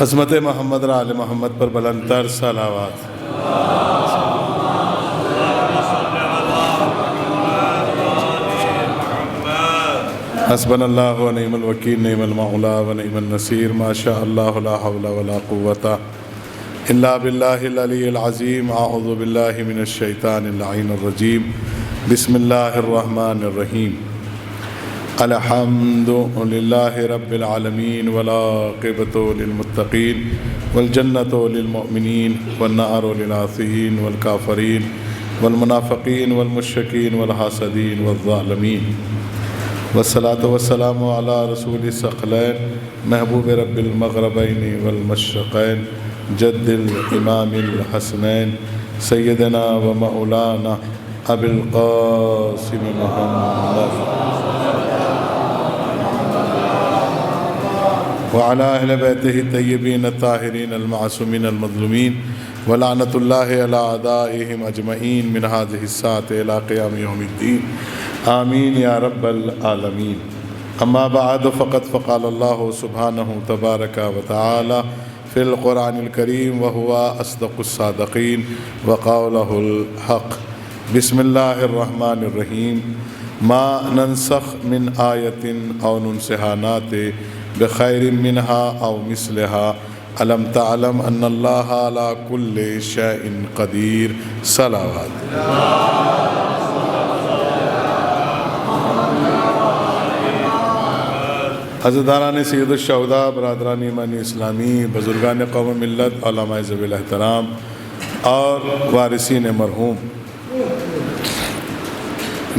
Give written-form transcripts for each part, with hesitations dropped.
عظمت محمد اور آل محمد پر بلند تر صلوات۔ حسبنا اللہ و نعم الوکیل، نعم المولا و نعم النصیر، ما شاء اللہ لا حول ولا قوة الا باللہ العلی العظیم۔ اعوذ باللہ من الشیطان اللعین الرجیم، بسم اللہ الرحمن الرحیم۔ الحمد للہ رب العالمین والعاقبۃ للمتقین والجنۃ للمؤمنین والنار للعاصین والکافرین والمنافقین والمشرکین والحاسدین والظالمین، والصلاة والسلام علی رسول الثقلین محبوب رب المغربین والمشرقین جد الامام الحسنین سیدنا و مولانا ابی القاسم محمد وعلى اہل بیتہ الطیبین الطاہرین المعصومین المظلومین ولعنۃ اللہ علی اعدائہم اجمعین من هذه الساعة الى قیام یوم الدین، آمین یا رب العالمین۔ اما بعد فقد فقال اللہ سبحانہ تبارک و تعالی فی القرآن الکریم وهو اصدق الصادقین وقولہ الحق۔ بسم اللہ الرحمن الرحیم۔ ما ننسخ من آیت او ننسها نأتی بخیر منها او مثلها الم تعلم ان اللہ علی کل شیء قدیر۔ صلوات۔ عزیزان سید الشہداء، برادران ایمان اسلامی، بزرگان قوم ملت، علماء ذوی الاحترام اور وارثین مرحوم،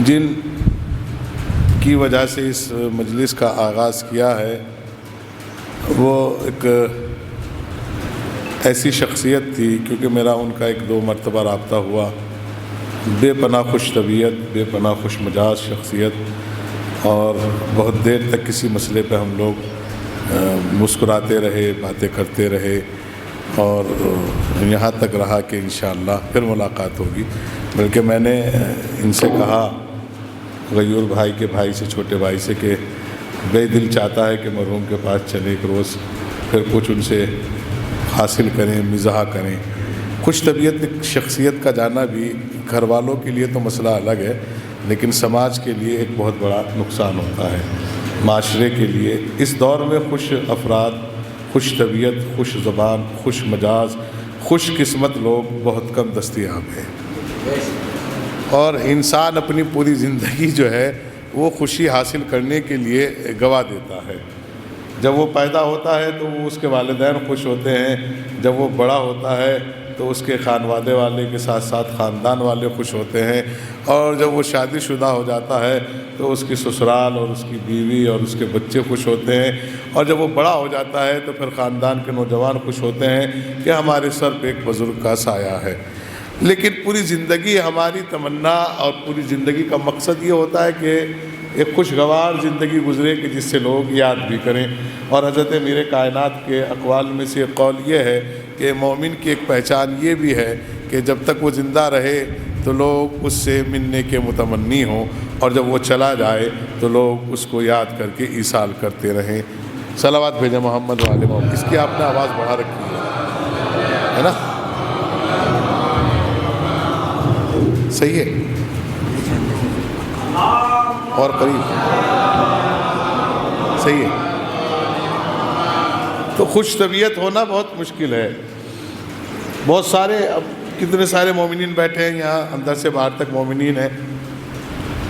جن کی وجہ سے اس مجلس کا آغاز کیا ہے، وہ ایک ایسی شخصیت تھی، کیونکہ میرا ان کا ایک دو مرتبہ رابطہ ہوا، بے پناہ خوش طبیعت، بے پناہ خوش مزاج شخصیت، اور بہت دیر تک کسی مسئلے پہ ہم لوگ مسکراتے رہے، باتیں کرتے رہے، اور یہاں تک رہا کہ انشاءاللہ پھر ملاقات ہوگی۔ بلکہ میں نے ان سے کہا، غیور بھائی کے بھائی سے، چھوٹے بھائی سے، کہ بے دل چاہتا ہے کہ مرحوم کے پاس چلے ایک روز، پھر کچھ ان سے حاصل کریں، مزاح کریں۔ خوش طبیعت شخصیت کا جانا بھی گھر والوں کے لیے تو مسئلہ الگ ہے، لیکن سماج کے لیے ایک بہت بڑا نقصان ہوتا ہے، معاشرے کے لیے۔ اس دور میں خوش افراد، خوش طبیعت، خوش زبان، خوش مزاج، خوش قسمت لوگ بہت کم دستیاب ہیں، اور انسان اپنی پوری زندگی جو ہے وہ خوشی حاصل کرنے کے لیے گوا دیتا ہے۔ جب وہ پیدا ہوتا ہے تو وہ اس کے والدین خوش ہوتے ہیں، جب وہ بڑا ہوتا ہے تو اس کے خانوادے والے کے ساتھ ساتھ خاندان والے خوش ہوتے ہیں، اور جب وہ شادی شدہ ہو جاتا ہے تو اس کی سسرال اور اس کی بیوی اور اس کے بچے خوش ہوتے ہیں، اور جب وہ بڑا ہو جاتا ہے تو پھر خاندان کے نوجوان خوش ہوتے ہیں کہ ہمارے سر پہ ایک بزرگ کا سایہ ہے۔ لیکن پوری زندگی ہماری تمنا اور پوری زندگی کا مقصد یہ ہوتا ہے کہ ایک خوشگوار زندگی گزرے کہ جس سے لوگ یاد بھی کریں۔ اور حضرت امیر کائنات کے اقوال میں سے ایک قول یہ ہے کہ مومن کی ایک پہچان یہ بھی ہے کہ جب تک وہ زندہ رہے تو لوگ اس سے ملنے کے متمنی ہوں، اور جب وہ چلا جائے تو لوگ اس کو یاد کر کے ایصال کرتے رہیں۔ صلوات بھیجیں محمد والے محمد۔ اس کی آپ نے آواز بڑھا رکھی ہے نا؟ صحیح ہے، اور قریب صحیح ہے۔ تو خوش طبیعت ہونا بہت مشکل ہے۔ بہت سارے، اب کتنے سارے مومنین بیٹھے ہیں یہاں، اندر سے باہر تک مومنین ہیں،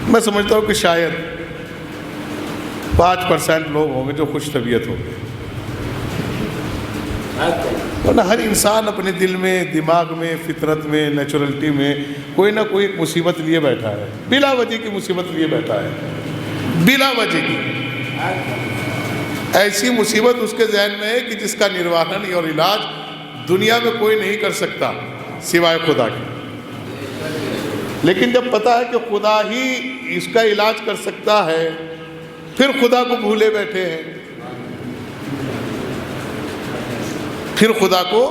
میں سمجھتا ہوں کہ شاید 5% لوگ ہوں گے جو خوش طبیعت ہوں گے، ورنہ ہر انسان اپنے دل میں، دماغ میں، فطرت میں، نیچرلٹی میں کوئی نہ کوئی مصیبت لیے بیٹھا ہے، بلا وجہ کی مصیبت لیے بیٹھا ہے، بلا وجہ کی ایسی مصیبت اس کے ذہن میں ہے کہ جس کا نروہن اور علاج دنیا میں کوئی نہیں کر سکتا سوائے خدا کے۔ لیکن جب پتہ ہے کہ خدا ہی اس کا علاج کر سکتا ہے، پھر خدا کو بھولے بیٹھے ہیں، پھر خدا کو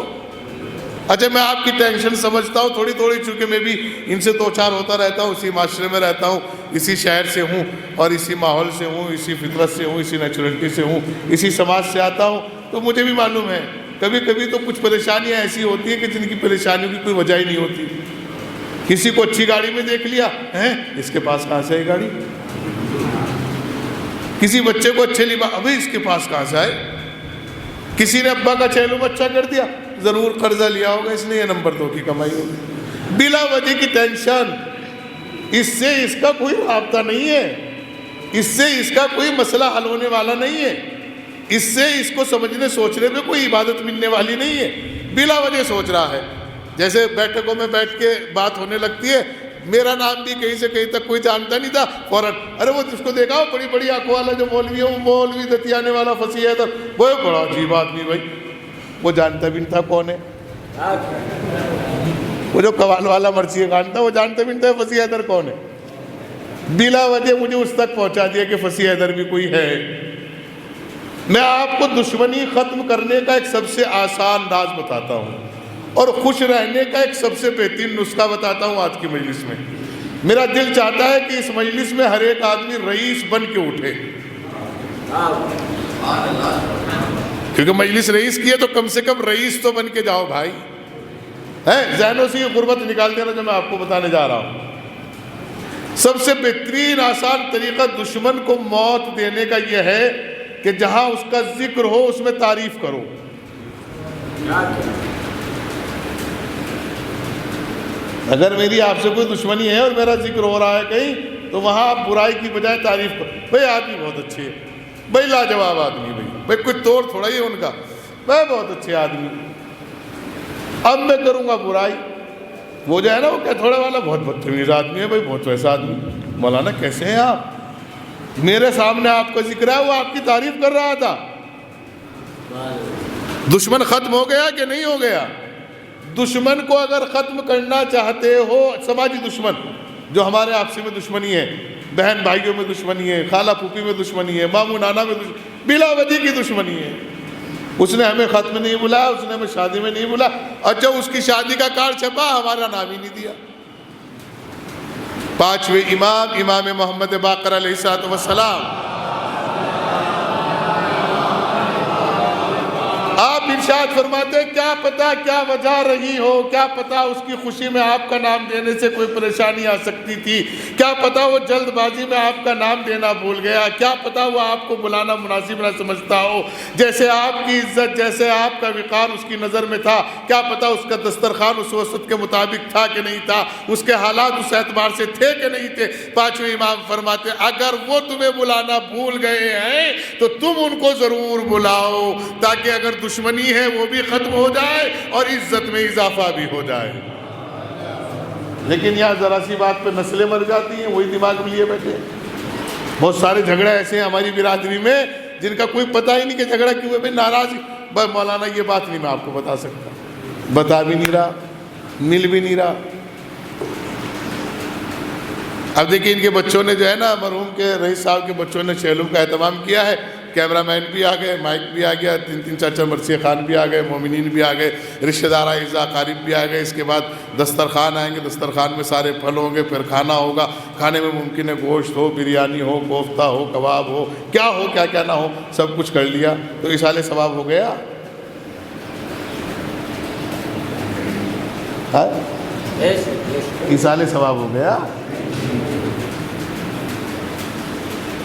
اچھا میں آپ کی ٹینشن سمجھتا ہوں تھوڑی تھوڑی، چونکہ میں بھی ان سے دو چار ہوتا رہتا ہوں، اسی معاشرے میں رہتا ہوں، اسی شہر سے ہوں اور اسی ماحول سے ہوں، اسی فطرت سے ہوں، اسی نیچرلٹی سے ہوں، اسی سماج سے آتا ہوں، تو مجھے بھی معلوم ہے کبھی کبھی تو کچھ پریشانیاں ایسی ہوتی ہیں کہ جن کی پریشانیوں کی کوئی وجہ ہی نہیں ہوتی. کسی کو اچھی گاڑی میں دیکھ لیا, اس کے پاس کہاں سے آئی گاڑی؟ کسی بچے کو اچھے لباس, ابھی اس کے پاس کہاں سے آئے؟ کسی نے ابا کا چہلم اچھا کر دیا, ضرور قرضہ لیا ہوگا اس نے, یہ نمبر 2 کی کمائی ہوگی. بلا وجہ کی ٹینشن, اس سے اس کا کوئی رابطہ نہیں ہے, اس سے اس کا کوئی مسئلہ حل ہونے والا نہیں ہے, اس سے اس کو سمجھنے سوچنے میں کوئی عبادت ملنے والی نہیں ہے. بلا وجہ سوچ رہا ہے. جیسے بیٹھکوں میں بیٹھ کے بات ہونے لگتی ہے, میرا نام بھی کہیں سے کہیں تک کوئی جانتا نہیں تھا, فوراً ارے وہ جس کو دیکھا بڑی بڑی آنکھوں والا جو مولوی ہے, وہ مولوی دتیانے والا فصیح حیدر, وہ بڑا عجیب آدمی بھائی, وہ جانتا بھی نہیں تھا کون ہے. وہ جو قوال والا مرثیہ خان تھا, وہ جانتا بھی نہیں تھا فصیح حیدر کون ہے. بلا وجہ مجھے اس تک پہنچا دیا کہ فصیح حیدر بھی کوئی ہے. میں آپ کو دشمنی ختم کرنے کا ایک سب سے آسان راز بتاتا ہوں, اور خوش رہنے کا ایک سب سے بہترین نسخہ بتاتا ہوں آج کی مجلس میں. میرا دل چاہتا ہے کہ اس مجلس میں ہر ایک آدمی رئیس بن کے اٹھے, کیونکہ مجلس رئیس کی ہے تو کم سے کم رئیس تو بن کے جاؤ بھائی. ذہنوں سے یہ غربت نکال دینا جو میں آپ کو بتانے جا رہا ہوں. سب سے بہترین آسان طریقہ دشمن کو موت دینے کا یہ ہے کہ جہاں اس کا ذکر ہو اس میں تعریف کرو. اگر میری آپ سے کوئی دشمنی ہے اور میرا ذکر ہو رہا ہے کہیں, تو وہاں آپ برائی کی بجائے تعریف کرو. بھائی آدمی بہت اچھے ہے, بھائی لاجواب آدمی, بھائی کوئی توڑ تھوڑا ہی ہے ان کا, بھائی بہت اچھے آدمی. اب میں کروں گا برائی, وہ جو ہے نا وہ کیتھوڑے والا بہت بدتمیز آدمی ہے, بھائی بہت ویسا آدمی. مولانا کیسے ہیں آپ؟ میرے سامنے آپ کا ذکر ہے, وہ آپ کی تعریف کر رہا تھا. دشمن ختم ہو گیا کہ نہیں ہو گیا؟ دشمن کو اگر ختم کرنا چاہتے ہو, سماجی دشمن جو ہمارے آپسی میں دشمنی ہے, بہن بھائیوں میں دشمنی ہے, خالہ پھوپھی میں دشمنی ہے, ماموں نانا میں دشمنی, بلا وجہ کی دشمنی ہے. اس نے ہمیں ختم نہیں بلایا, اس نے ہمیں شادی میں نہیں بلایا, اچھا اس کی شادی کا کارڈ چھپا, ہمارا نام ہی نہیں دیا. 5ویں امام, امام محمد باقر علیہ السلام, آپ ارشاد فرماتے کیا پتا کیا وجہ رہی ہو, کیا پتا اس کی خوشی میں آپ کا نام دینے سے کوئی پریشانی آ سکتی تھی, کیا پتا وہ جلد بازی میں آپ کا نام دینا بھول گیا, کیا پتا وہ آپ کو بلانا مناسب نہ سمجھتا ہو, جیسے آپ کی عزت, جیسے آپ کا وقار اس کی نظر میں تھا, کیا پتا اس کا دسترخوان اس وسط کے مطابق تھا کہ نہیں تھا, اس کے حالات اس اعتبار سے تھے کہ نہیں تھے. 5ویں امام فرماتے اگر وہ تمہیں بلانا بھول گئے ہیں تو تم ان کو ضرور بلاؤ, تاکہ اگر دشمنی ہے وہ بھی ختم ہو جائے اور عزت میں اضافہ بھی ہو جائے. لیکن یہاں ذرا سی بات پہ نسلیں مر جاتی ہیں, وہی دماغ میں لیے بیٹھے. بہت سارے جھگڑے ایسے ہیں ہماری برادری میں جن کا کوئی پتہ ہی نہیں کہ جھگڑا کیوں ہے. بھائی ناراض, بھائی مولانا یہ بات نہیں میں آپ کو بتا سکتا, بتا بھی نہیں رہا, مل بھی نہیں رہا. اب دیکھیں ان کے بچوں نے جو ہے نا, مرحوم کے رئیس صاحب کے بچوں نے چہلم کا اہتمام کیا ہے. کیمرہ مین بھی آ گئے, مائک بھی آ گیا, 3 4 مرثیہ خان بھی آ گئے, مومنین بھی آ گئے, رشتہ دار اعزاء اقارب بھی آ گئے. اس کے بعد دسترخوان آئیں گے, دسترخوان میں سارے پھل ہوں گے, پھر کھانا ہوگا. کھانے میں ممکن ہے گوشت ہو, بریانی ہو, کوفتہ ہو, کباب ہو, کیا کیا نہ ہو, سب کچھ کر لیا. تو ایصال ثواب ہو گیا. ایصال ثواب ہو گیا.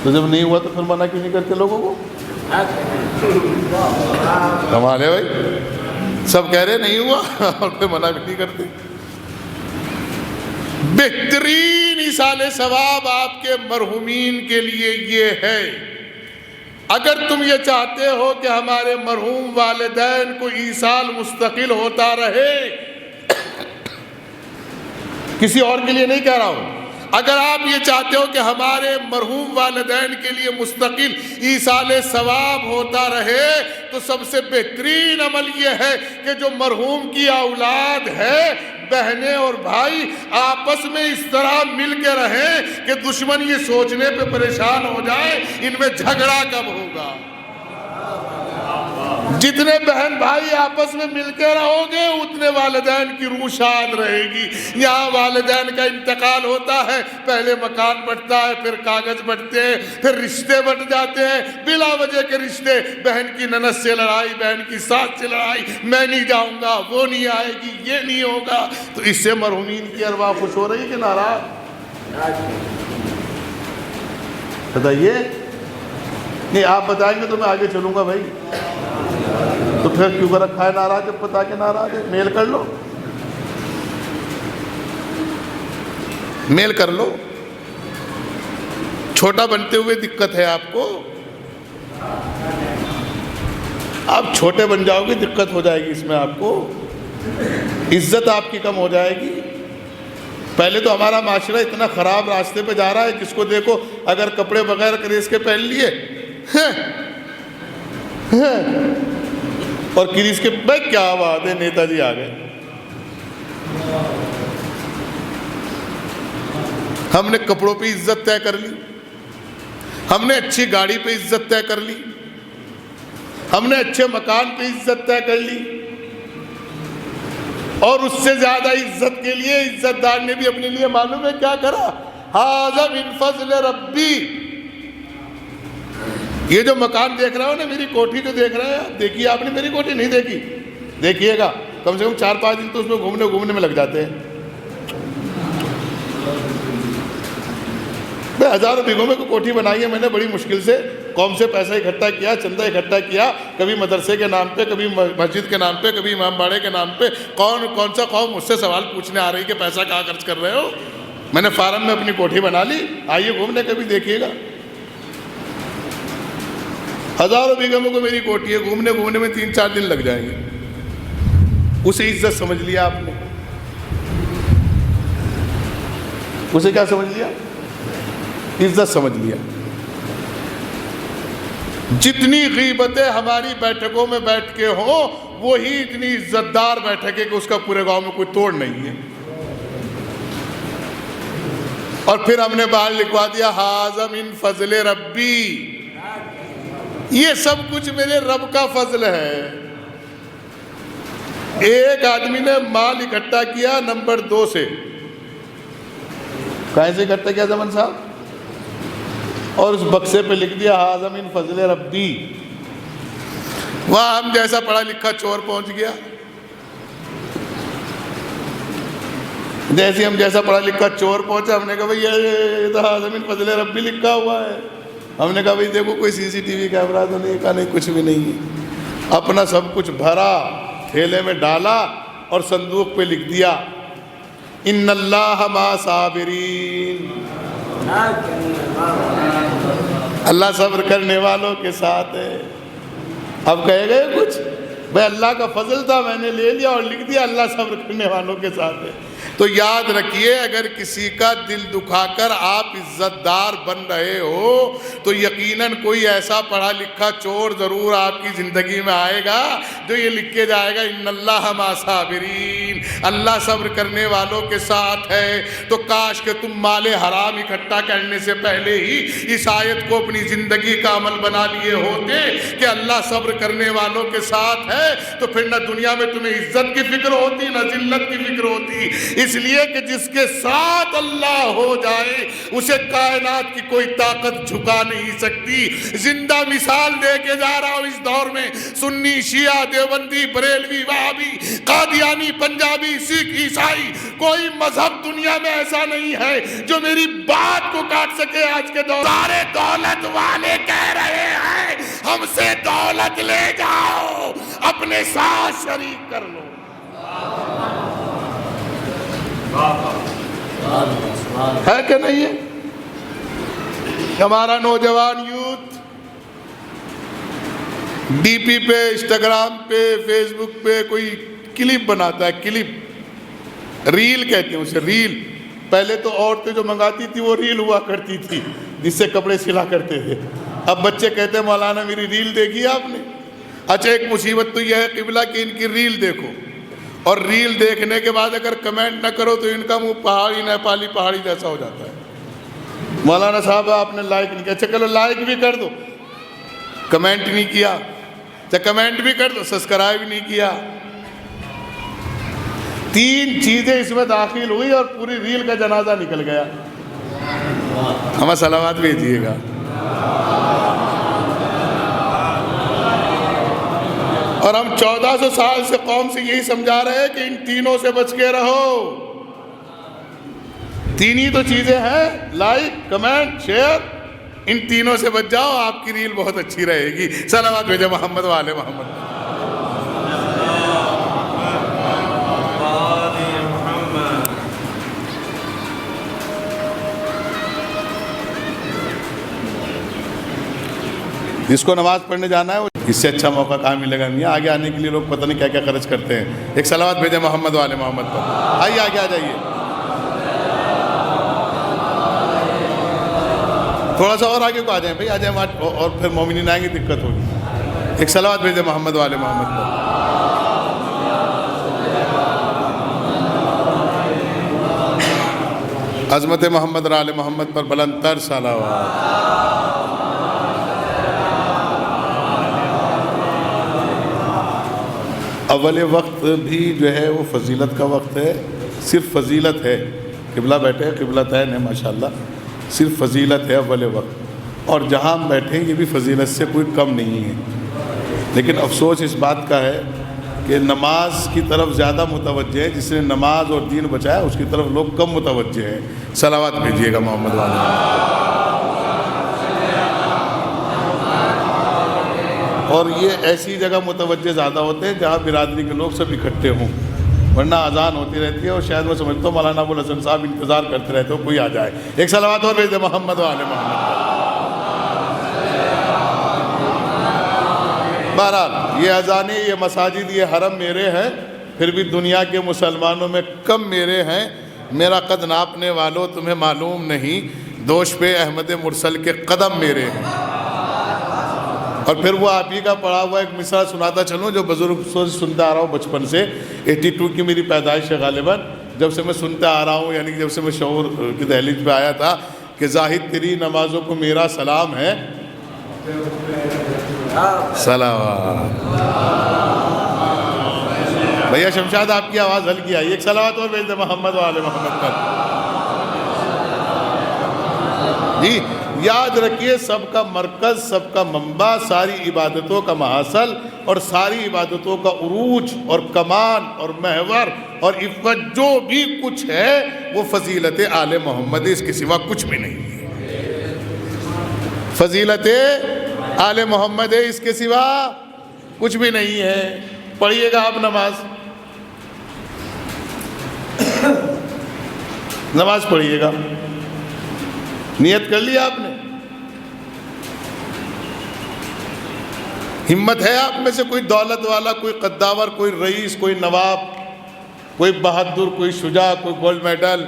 تو جب نہیں ہوا تو پھر منع کیوں نہیں کرتے لوگوں کو؟ کمال ہے بھائی, سب کہہ رہے نہیں ہوا اور پھر منع بھی نہیں کرتے. بہترین ایصال ثواب آپ کے مرحومین کے لیے یہ ہے, اگر تم یہ چاہتے ہو کہ ہمارے مرحوم والدین کو ایصال مستقل ہوتا رہے, کسی اور کے لیے نہیں کہہ رہا ہوں, اگر آپ یہ چاہتے ہو کہ ہمارے مرحوم والدین کے لیے مستقل ایصال ثواب ہوتا رہے, تو سب سے بہترین عمل یہ ہے کہ جو مرحوم کی اولاد ہے, بہنیں اور بھائی, آپس میں اس طرح مل کے رہیں کہ دشمن یہ سوچنے پہ پریشان ہو جائے ان میں جھگڑا کب ہوگا, جتنے بہن بھائی آپس میں مل کے رہو گے اتنے والدین کی روح شاد رہے گی۔ یہاں والدین کا انتقال ہوتا ہے، پہلے مکان بٹتا ہے، پھر کاغذ بٹتے ہیں، پھر رشتے بٹ جاتے ہیں، بلا وجہ کے رشتے، بہن کی نند سے لڑائی، بہن کی ساس سے لڑائی، میں نہیں جاؤں گا، وہ نہیں آئے گی، یہ نہیں ہوگا۔ تو اس سے مرحومین کی ارواح خوش ہو رہی کہ ناراض؟ بتائیے، نہیں آپ بتائیں گے تو میں آگے چلوں گا بھائی۔ تو پھر کیوں کر رکھا ہے ناراض؟ جب پتا کہ ناراض ہے، میل کر لو، میل کر لو۔ چھوٹا بنتے ہوئے دقت ہے آپ کو، آپ چھوٹے بن جاؤ گے دقت ہو جائے گی اس میں، آپ کو عزت آپ کی کم ہو جائے گی۔ پہلے تو ہمارا معاشرہ اتنا خراب راستے پہ جا رہا ہے، جس کو دیکھو اگر کپڑے بغیر کریز کے پہن لیے اور کریز کے، بھائی کیا بات ہے، نیتا جی آ گئے۔ ہم نے کپڑوں پہ عزت طے کر لی، ہم نے اچھی گاڑی پہ عزت طے کر لی، ہم نے اچھے مکان پہ عزت طے کر لی، اور اس سے زیادہ عزت کے لیے عزت دار نے بھی اپنے لیے معلوم ہے کیا کرا؟ ھذا من فضل ربی۔ یہ جو مکان دیکھ رہا ہو نا، میری کوٹھی جو دیکھ رہے ہیں، دیکھیے آپ نے میری کوٹھی نہیں دیکھی، دیکھیے گا، کم سے کم 4-5 دن تو اس میں گھومنے میں لگ جاتے ہیں۔ ہزاروں بیگھوں میں کوٹھی بنائی ہے میں نے بڑی مشکل سے، قوم سے پیسہ اکٹھا کیا، چندہ اکٹھا کیا، کبھی مدرسے کے نام پہ، کبھی مسجد کے نام پہ، کبھی امام باڑے کے نام پہ۔ کون سا قوم مجھ سے سوال پوچھنے آ رہی کہ پیسہ کہاں خرچ کر رہے ہو؟ میں نے فارم میں اپنی کوٹھی بنا لی، آئیے گھومنے کبھی دیکھیے گا۔ ہزاروں بیگھوں میں میری کوٹھی ہے، گھومنے میں 3-4 دن لگ جائیں گے۔ اسے عزت سمجھ لیا آپ نے؟ اسے کیا سمجھ لیا؟ عزت سمجھ لیا۔ جتنی غیبتیں ہماری بیٹھکوں میں بیٹھ کے ہوں، وہی اتنی عزت دار بیٹھک ہے کہ اس کا پورے گاؤں میں کوئی توڑ نہیں ہے۔ اور پھر ہم نے باہر لکھوا دیا ھذا من فضل ربی، یہ سب کچھ میرے رب کا فضل ہے۔ ایک آدمی نے مال اکٹھا کیا نمبر 2 سے، کہاں سے اکٹھا کیا زمن صاحب؟ اور اس بکسے پہ لکھ دیا ھذا من فضل ربی۔ وہاں ہم جیسا پڑھا لکھا چور پہنچ گیا، جیسے ہم جیسا پڑھا لکھا چور پہنچا، ہم نے کہا بھئی یہ تو ھذا من فضل ربی لکھا ہوا ہے۔ ہم نے کہا بھئی دیکھو کوئی CCTV کیمرہ تو نہیں؟ کہا نہیں کچھ بھی نہیں ہے۔ اپنا سب کچھ بھرا، تھیلے میں ڈالا اور صندوق پہ لکھ دیا ان اللہ مع صابرین، اللہ صبر کرنے والوں کے ساتھ ہے۔ اب کہے گئے کچھ؟ بھئی اللہ کا فضل تھا، میں نے لے لیا اور لکھ دیا اللہ صبر کرنے والوں کے ساتھ ہے۔ تو یاد رکھیے، اگر کسی کا دل دکھا کر آپ عزت دار بن رہے ہو تو یقیناً کوئی ایسا پڑھا لکھا چور ضرور آپ کی زندگی میں آئے گا جو یہ لکھ کے جائے گا ان اللہ مع صابرین، اللہ صبر کرنے والوں کے ساتھ ہے۔ تو کاش کہ تم مال حرام اکٹھا کرنے سے پہلے ہی اس آیت کو اپنی زندگی کا عمل بنا لیے ہوتے کہ اللہ صبر کرنے والوں کے ساتھ ہے، تو پھر نہ دنیا میں تمہیں عزت کی فکر ہوتی نہ ذلت کی فکر ہوتی۔ اس لیے کہ جس کے ساتھ اللہ ہو جائے اسے کائنات کی کوئی طاقت جھکا نہیں سکتی۔ زندہ مثال دے کے جا رہا ہوں، اس دور میں سنی، شیعہ، دیوبندی، بریلوی، وہابی، قادیانی، پنجابی، سکھ، عیسائی، کوئی مذہب دنیا میں ایسا نہیں ہے جو میری بات کو کاٹ سکے۔ آج کے دور سارے دولت والے کہہ رہے ہیں ہم سے دولت لے جاؤ، اپنے ساتھ شریک کر لو۔ ہے کہ نہیں ہے؟ ہمارا نوجوان یوتھ ڈی پی پہ، انسٹاگرام پہ، فیس بک پہ کوئی کلپ بناتا ہے، کلپ، ریل کہتے ہیں اسے، ریل۔ پہلے تو عورتیں جو منگاتی تھی وہ ریل ہوا کرتی تھی جس سے کپڑے سلا کرتے تھے۔ اب بچے کہتے ہیں مولانا میری ریل دیکھی آپ نے؟ اچھا ایک مصیبت تو یہ ہے قبلہ کہ ان کی ریل دیکھو، اور ریل دیکھنے کے بعد اگر کمنٹ نہ کرو تو ان کا منہ پہاڑی نیپالی پہاڑی جیسا ہو جاتا ہے۔ مولانا صاحب آپ نے لائک نہیں کیا، اچھا چلو لائک بھی کر دو، کمنٹ نہیں کیا، تو کمنٹ بھی کر دو، سبسکرائب نہیں کیا۔ 3 چیزیں اس میں داخل ہوئی اور پوری ریل کا جنازہ نکل گیا۔ ہمیں صلوات بھیجیے گا۔ اور ہم 1400 سال سے قوم سے یہی سمجھا رہے ہیں کہ ان تینوں سے بچ کے رہو۔ 3 ہی تو چیزیں ہیں، لائک، کمنٹ، شیئر، ان تینوں سے بچ جاؤ، آپ کی ریل بہت اچھی رہے گی۔ صلوات بھیجے محمد والے محمد۔ جس کو نماز پڑھنے جانا ہے اس سے اچھا موقع کہاں ملے گا میاں؟ آگے آنے کے لیے لوگ پتہ نہیں کیا کیا خرچ کرتے ہیں۔ ایک صلوات بھیجے محمد والے محمد پر۔ آئیے آگے آ جائیے، تھوڑا سا اور آگے کو آ جائیں بھائی، آ جائیں، اور پھر مومنین آئیں گے، دقت ہوگی۔ ایک صلوات بھیجے محمد والے محمد پر۔ عظمت محمد اور آل محمد پر بلند تر صلوات۔ اول وقت بھی جو ہے وہ فضیلت کا وقت ہے، صرف فضیلت ہے۔ قبلہ بیٹھے، قبلتین ہے ماشاءاللہ، صرف فضیلت ہے اول وقت، اور جہاں ہم بیٹھیں یہ بھی فضیلت سے کوئی کم نہیں ہے۔ لیکن افسوس اس بات کا ہے کہ نماز کی طرف زیادہ متوجہ ہے، جس نے نماز اور دین بچایا اس کی طرف لوگ کم متوجہ ہیں۔ صلوات بھیجیے گا محمد والے۔ اور یہ ایسی جگہ متوجہ زیادہ ہوتے ہیں جہاں برادری کے لوگ سب اکٹھے ہوں، ورنہ اذان ہوتی رہتی ہے اور شاید میں سمجھتا ہوں مولانا ابو الحسن صاحب انتظار کرتے رہتے ہو کوئی آ جائے۔ ایک صلوات اور بھیج دے محمد والے محمد۔ بہرحال یہ اذانیں، یہ مساجد، یہ حرم میرے ہیں، پھر بھی دنیا کے مسلمانوں میں کم میرے ہیں۔ میرا قد ناپنے والوں تمہیں معلوم نہیں، دوش پہ احمد مرسل کے قدم میرے ہیں۔ اور پھر وہ آپ ہی کا پڑھا ہوا ایک مصرع سناتا چلوں جو بزرگ سے سنتا آ رہا ہوں بچپن سے۔ 82 کی میری پیدائش ہے غالباً، جب سے میں سنتا آ رہا ہوں، یعنی جب سے میں شعور کی دہلیز پہ آیا تھا کہ زاہد تیری نمازوں کو میرا سلام ہے۔ صلوات بھیا شمشاد آپ کی آواز ہلکی آئی، ایک صلوات اور بھیج دے محمد والے محمد پر۔ جی یاد رکھیے، سب کا مرکز، سب کا منبع، ساری عبادتوں کا محاصل اور ساری عبادتوں کا عروج اور کمان اور محور اور عفت جو بھی کچھ ہے وہ فضیلت آل محمد، اس کے سوا کچھ بھی نہیں ہے۔ فضیلت آل محمد ہے، اس کے سوا کچھ بھی نہیں ہے۔ پڑھیے گا آپ نماز، نماز پڑھیے گا، نیت کر لیا آپ نے؟ ہمت ہے آپ میں سے کوئی دولت والا، کوئی قداور، کوئی رئیس، کوئی نواب، کوئی بہادر، کوئی شجاع، کوئی گولڈ میڈل،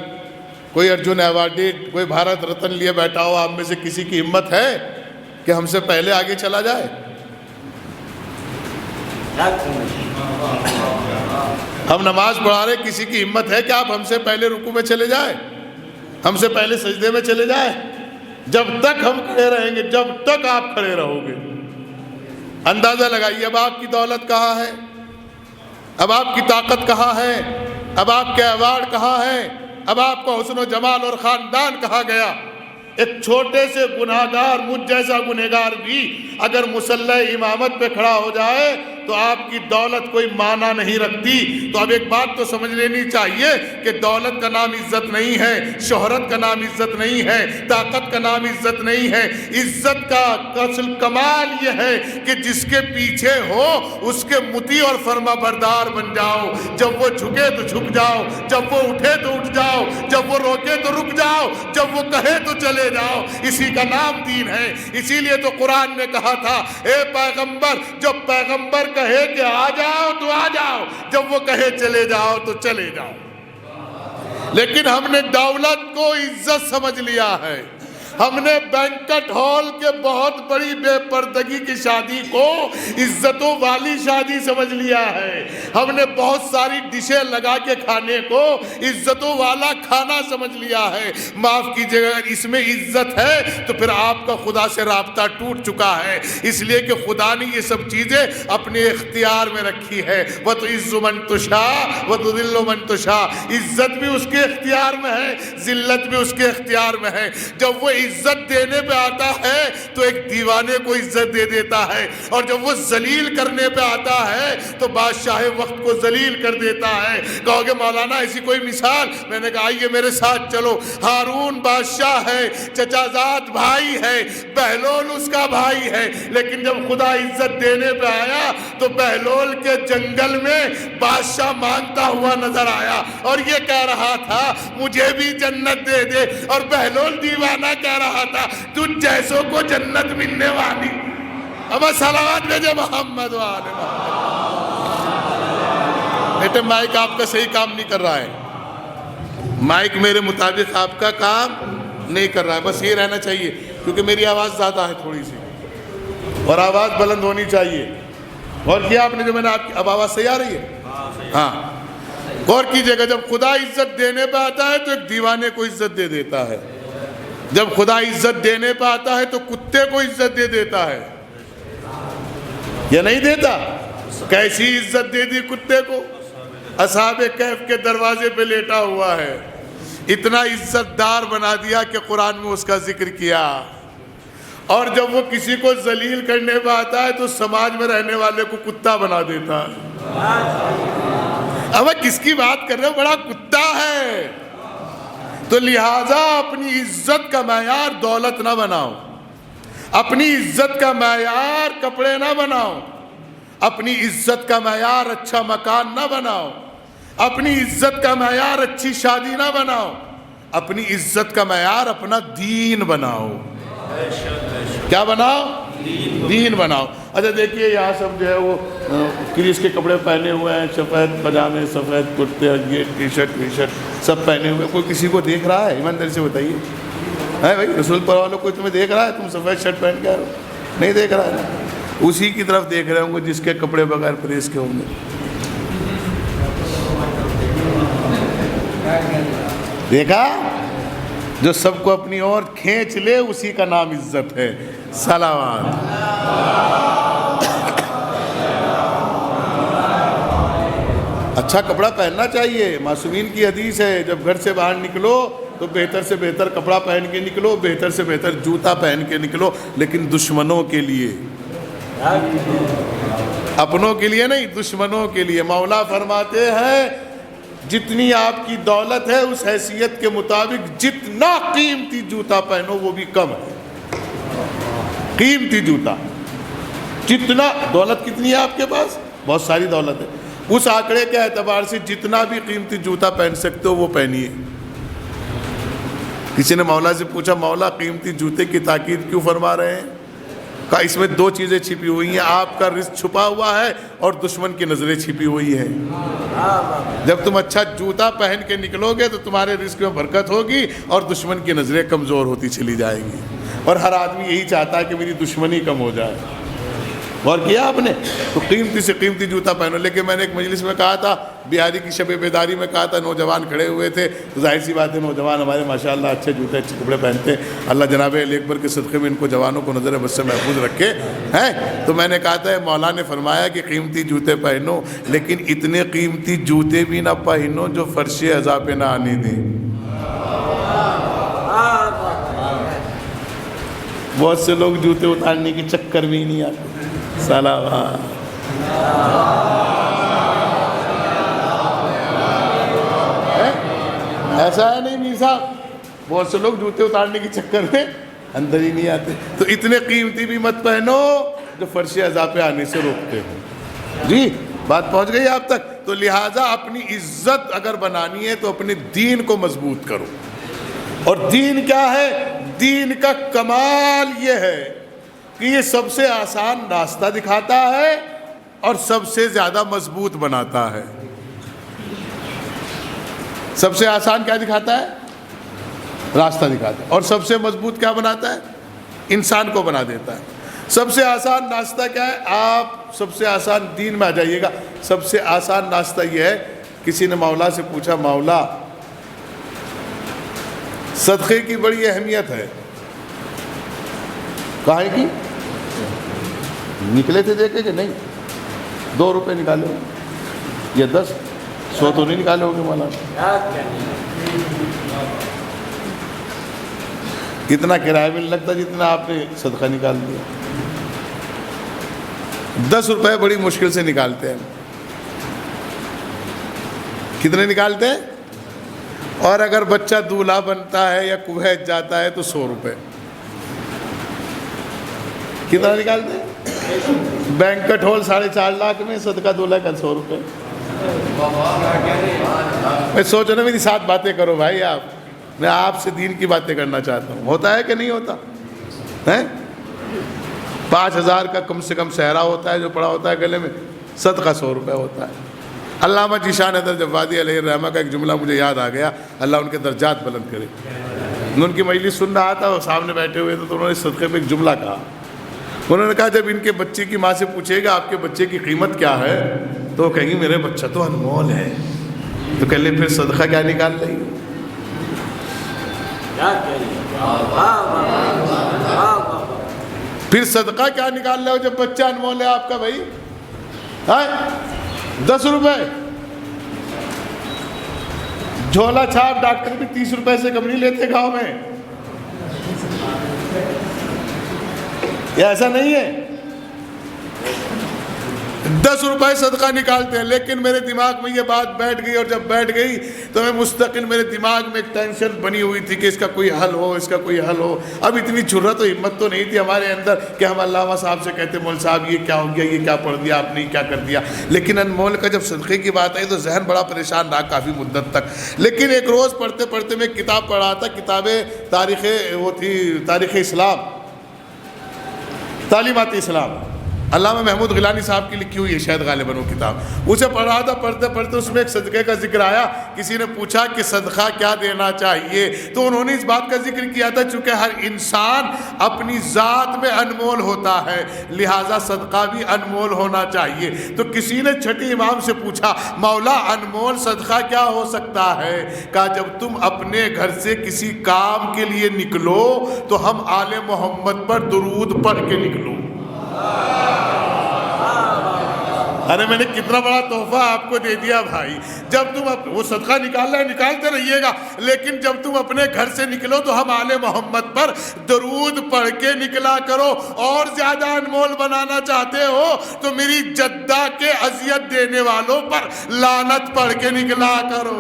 کوئی ارجن ایوارڈیڈ، کوئی بھارت رتن لیے بیٹھا ہو؟ آپ میں سے کسی کی ہمت ہے کہ ہم سے پہلے آگے چلا جائے؟ ہم نماز پڑھا رہے، کسی کی ہمت ہے کہ آپ ہم سے پہلے رکوع میں چلے جائیں، ہم سے پہلے سجدے میں چلے جائیں؟ جب تک ہم کھڑے رہیں گے، جب تک آپ کھڑے رہو گے۔ اندازہ لگائیے اب آپ کی دولت کہاں ہے، اب آپ کی طاقت کہاں ہے، اب آپ کے ایوارڈ کہاں ہیں، اب آپ کا حسن و جمال اور خاندان کہاں گیا؟ ایک چھوٹے سے گناہگار، مجھ جیسا گنہگار بھی اگر مصلی امامت پہ کھڑا ہو جائے تو آپ کی دولت کوئی معنی نہیں رکھتی۔ تو اب ایک بات تو سمجھ لینی چاہیے کہ دولت کا نام عزت نہیں ہے، شہرت کا نام عزت نہیں ہے، طاقت کا نام عزت نہیں ہے۔ عزت کا اصل کمال یہ ہے کہ جس کے پیچھے ہو اس کے مطیع اور فرما بردار بن جاؤ۔ جب وہ جھکے تو جھک جاؤ، جب وہ اٹھے تو اٹھ جاؤ، جب وہ روکے تو رک جاؤ، جب وہ کہے تو چلے جاؤ۔ اسی کا نام دین ہے۔ اسی لیے تو قرآن نے کہا تھا اے پیغمبر، جب پیغمبر کہے کہ آ جاؤ تو آ جاؤ، جب وہ کہے چلے جاؤ تو چلے جاؤ۔ لیکن ہم نے دولت کو عزت سمجھ لیا ہے، ہم نے بینکٹ ہال کے بہت بڑی بے پردگی کی شادی کو عزتوں والی شادی سمجھ لیا ہے. ہم نے بہت ساری ڈشیں لگا کے کھانے کو عزتوں والا کھانا سمجھ لیا ہے. معاف کیجیے گا، اس میں عزت ہے تو پھر آپ کا خدا سے رابطہ ٹوٹ چکا ہے، اس لیے کہ خدا نے یہ سب چیزیں اپنے اختیار میں رکھی ہے. وَتُعِزُّ مَن تُشَاءُ وَتُذِلُّ مَن تُشَاءُ. عزت بھی اس کے اختیار میں ہے، ذلت بھی اس کے اختیار میں ہے. جب وہ عزت دینے پہ آتا ہے تو ایک دیوانے کو عزت دے دیتا ہے، اور جب وہ ذلیل کرنے پہ آتا ہے تو بادشاہ وقت کو ذلیل کر دیتا ہے. کہو گے مولانا ایسی کوئی مثال؟ میں نے کہا آئیے میرے ساتھ چلو. ہارون بادشاہ ہے، چچا زاد بھائی ہے، بہلول اس کا بھائی ہے، لیکن جب خدا عزت دینے پہ آیا تو بہلول کے جنگل میں بادشاہ مانگتا ہوا نظر آیا اور یہ کہہ رہا تھا مجھے بھی جنت دے دے، اور بہلول دیوانہ کہہ رہا تھا تجھ جیسوں کو جنت ملنے والی. اب صلوات بھیجے محمد وآل محمد. بیٹے مائک آپ کا صحیح کام نہیں کر رہا ہے، مائک میرے مطابق آپ کا کام نہیں کر رہا ہے. بس یہ رہنا چاہیے کیونکہ میری آواز زیادہ ہے تھوڑی سی، اور آواز بلند ہونی چاہیے. غور کیا آپ نے جو میں نے آپ کی اب آواز صحیح آ رہی ہے؟ ہاں غور کیجئے گا. جب خدا عزت دینے پہ آتا ہے تو ایک دیوانے کو عزت دے دیتا ہے. جب خدا عزت دینے پہ آتا ہے تو کتے کو عزت دے دیتا ہے یا نہیں دیتا؟ کیسی عزت دے دی کتے کو؟ اصحاب کہف کے دروازے پہ لیٹا ہوا ہے، اتنا عزت دار بنا دیا کہ قرآن میں اس کا ذکر کیا. اور جب وہ کسی کو ذلیل کرنے پہ آتا ہے تو سماج میں رہنے والے کو کتا بنا دیتا ہے. اب کس کی بات کر رہے ہو؟ بڑا کتا ہے. تو لہٰذا اپنی عزت کا معیار دولت نہ بناؤ، اپنی عزت کا معیار کپڑے نہ بناؤ، اپنی عزت کا معیار اچھا مکان نہ بناؤ، اپنی عزت کا معیار اچھی شادی نہ بناؤ، اپنی عزت کا معیار اپنا دین بناؤ. کیا بناؤ؟ دین بناؤ. اچھا دیکھیے یہاں سب جو ہے وہ کریس کے کپڑے پہنے ہوئے ہیں، سفید پجامے، سفید کرتے، یہ ٹی شرٹ وی شرٹ سب پہنے ہوئے. کوئی کسی کو دیکھ رہا ہے؟ ایمانداری سے بتائیے. ہے بھائی رسول پر والوں کوئی تمہیں دیکھ رہا ہے تم سفید شرٹ پہن کے آئے ہو؟ نہیں دیکھ رہا ہے. اسی کی طرف دیکھ رہے ہوں گے جس کے کپڑے بغیر پریس کے ہوں گے. دیکھا؟ جو سب کو اپنی اور کھینچ لے اسی کا نام عزت ہے. صلوات. اچھا کپڑا پہننا چاہیے. معصومین کی حدیث ہے جب گھر سے باہر نکلو تو بہتر سے بہتر کپڑا پہن کے نکلو، بہتر سے بہتر جوتا پہن کے نکلو، لیکن دشمنوں کے لیے، اپنوں کے لیے نہیں، دشمنوں کے لیے. مولا فرماتے ہیں جتنی آپ کی دولت ہے اس حیثیت کے مطابق جتنا قیمتی جوتا پہنو وہ بھی کم ہے. قیمتی جوتا جتنا، دولت کتنی ہے آپ کے پاس؟ بہت ساری دولت ہے. اس آنکڑے کے اعتبار سے جتنا بھی قیمتی جوتا پہن سکتے ہو وہ پہنیے. کسی نے مولا سے پوچھا مولا قیمتی جوتے کی تاکید کیوں فرما رہے ہیں؟ کہا اس میں دو چیزیں چھپی ہوئی ہیں، آپ کا رزق چھپا ہوا ہے اور دشمن کی نظریں چھپی ہوئی ہیں. جب تم اچھا جوتا پہن کے نکلو گے تو تمہارے رزق میں برکت ہوگی اور دشمن کی نظریں کمزور ہوتی چلی جائیں گی. اور ہر آدمی یہی چاہتا ہے کہ میری دشمنی کم ہو جائے. غور کیا آپ نے؟ تو قیمتی سے قیمتی جوتا پہنو. لیکن میں نے ایک مجلس میں کہا تھا، بہاری کی شب بیداری میں کہا تھا، نوجوان کھڑے ہوئے تھے تو ظاہر سی بات ہے نوجوان ہمارے ماشاءاللہ اچھے جوتے اچھے کپڑے پہنتے ہیں. اللہ جناب علی اکبر کے صدقے میں ان کو جوانوں کو نظر بد سے محفوظ رکھے ہیں. تو میں نے کہا تھا مولا نے فرمایا کہ قیمتی جوتے پہنو، لیکن اتنے قیمتی جوتے بھی نہ پہنو جو فرش عزا پہ نہ آنے دیں. بہت سے لوگ جوتے اتارنے کی چکر بھی نہیں آتے. صلوات. ایسا ہے نہیں میر صاحب؟ بہت سے لوگ جوتے اتارنے کے چکر میں اندر ہی نہیں آتے. تو اتنے قیمتی بھی مت پہنو جو فرش عزا پہ آنے سے روکتے ہو. جی بات پہنچ گئی آپ تک؟ تو لہٰذا اپنی عزت اگر بنانی ہے تو اپنے دین کو مضبوط کرو. اور دین کیا ہے؟ دین کا کمال یہ ہے کہ یہ سب سے آسان راستہ دکھاتا ہے اور سب سے زیادہ مضبوط بناتا ہے. سب سے آسان کیا دکھاتا ہے؟ راستہ دکھاتا ہے. اور سب سے مضبوط کیا بناتا ہے؟ انسان کو بنا دیتا ہے. سب سے آسان ناشتہ کیا ہے؟ آپ سب سے آسان دین میں آ جائیے گا. سب سے آسان ناشتہ یہ ہے، کسی نے مولا سے پوچھا، مولا صدقے کی بڑی اہمیت ہے. کہاں کی؟ نکلے تھے دیکھے کہ نہیں؟ 2 روپے نکالے یا 10 100 تو نہیں نکالے ہوگے مولانا. اتنا کرایہ بھی نہیں لگتا جتنا آپ نے صدقہ نکال دیا. 10 روپے بڑی مشکل سے نکالتے ہیں. کتنے نکالتے ہیں؟ اور اگر بچہ دولہا بنتا ہے یا کویت جاتا ہے تو 100 روپے. کتنا نکالتے ہیں؟ بینکٹ ہال 4.5 لاکھ میں صدقہ دولہا کا 100 روپے. میں سوچ رہا ہوں میری ساتھ باتیں کرو بھائی. میں آپ سے دین کی باتیں کرنا چاہتا ہوں. ہوتا ہے کہ نہیں ہوتا ہے؟ 5,000 کا کم سے کم سہرا ہوتا ہے جو پڑا ہوتا ہے گلے میں، صدقہ 100 روپے ہوتا ہے. علامہ ذیشان حیدر جوادی علیہ الرحمہ کا ایک جملہ مجھے یاد آ گیا، اللہ ان کے درجات بلند کرے. میں ان کی مجلس سن رہا تھا، وہ سامنے بیٹھے ہوئے تھے، تو انہوں نے صدقے میں ایک جملہ کہا. انہوں نے کہا جب ان کے بچے کی ماں سے پوچھے گا آپ کے بچے کی قیمت کیا ہے تو وہ کہیں گی میرے بچہ تو انمول ہے. تو کہہ لے پھر صدقہ کیا نکال رہی ہے؟ پھر صدقہ کیا نکال رہے ہو جب بچہ انمول ہے آپ کا بھائی؟ 10 روپے جھولا چھاپ ڈاکٹر بھی 30 روپے سے کم نہیں لیتے گاؤں میں. یہ ایسا نہیں ہے. 10 روپے صدقہ نکالتے ہیں. لیکن میرے دماغ میں یہ بات بیٹھ گئی، اور جب بیٹھ گئی تو میں مستقل میرے دماغ میں ایک ٹینشن بنی ہوئی تھی کہ اس کا کوئی حل ہو، اس کا کوئی حل ہو. اب اتنی جرأت و ہمت تو نہیں تھی ہمارے اندر کہ ہم علامہ صاحب سے کہتے مول صاحب یہ کیا ہو گیا، یہ کیا پڑھ دیا آپ نے، کیا کر دیا. لیکن انمول کا جب صدقے کی بات آئی تو ذہن بڑا پریشان رہا کافی مدت تک. لیکن ایک روز پڑھتے پڑھتے میں ایک کتاب پڑھ رہا تھا، کتاب تاریخ اسلام، تعلیمات اسلام، علامہ محمود غیلانی صاحب کی لکھی ہوئی ہے شاید غالباً وہ کتاب. اسے پڑھ رہا تھا، پڑھتے پڑھتے اس میں ایک صدقے کا ذکر آیا. کسی نے پوچھا کہ صدقہ کیا دینا چاہیے، تو انہوں نے اس بات کا ذکر کیا تھا چونکہ ہر انسان اپنی ذات میں انمول ہوتا ہے لہٰذا صدقہ بھی انمول ہونا چاہیے. تو کسی نے چھٹی امام سے پوچھا مولا انمول صدقہ کیا ہو سکتا ہے؟ کہا جب تم اپنے گھر سے کسی کام کے لیے نکلو تو ہم آل محمد پر درود پڑھ کے نکلو. ارے میں نے کتنا بڑا تحفہ آپ کو دے دیا بھائی. جب تم وہ صدقہ نکالنا ہے نکالتے رہیے گا، لیکن جب تم اپنے گھر سے نکلو تو ہم آل محمد پر درود پڑھ کے نکلا کرو. اور زیادہ انمول بنانا چاہتے ہو تو میری جدہ کے اذیت دینے والوں پر لعنت پڑھ کے نکلا کرو.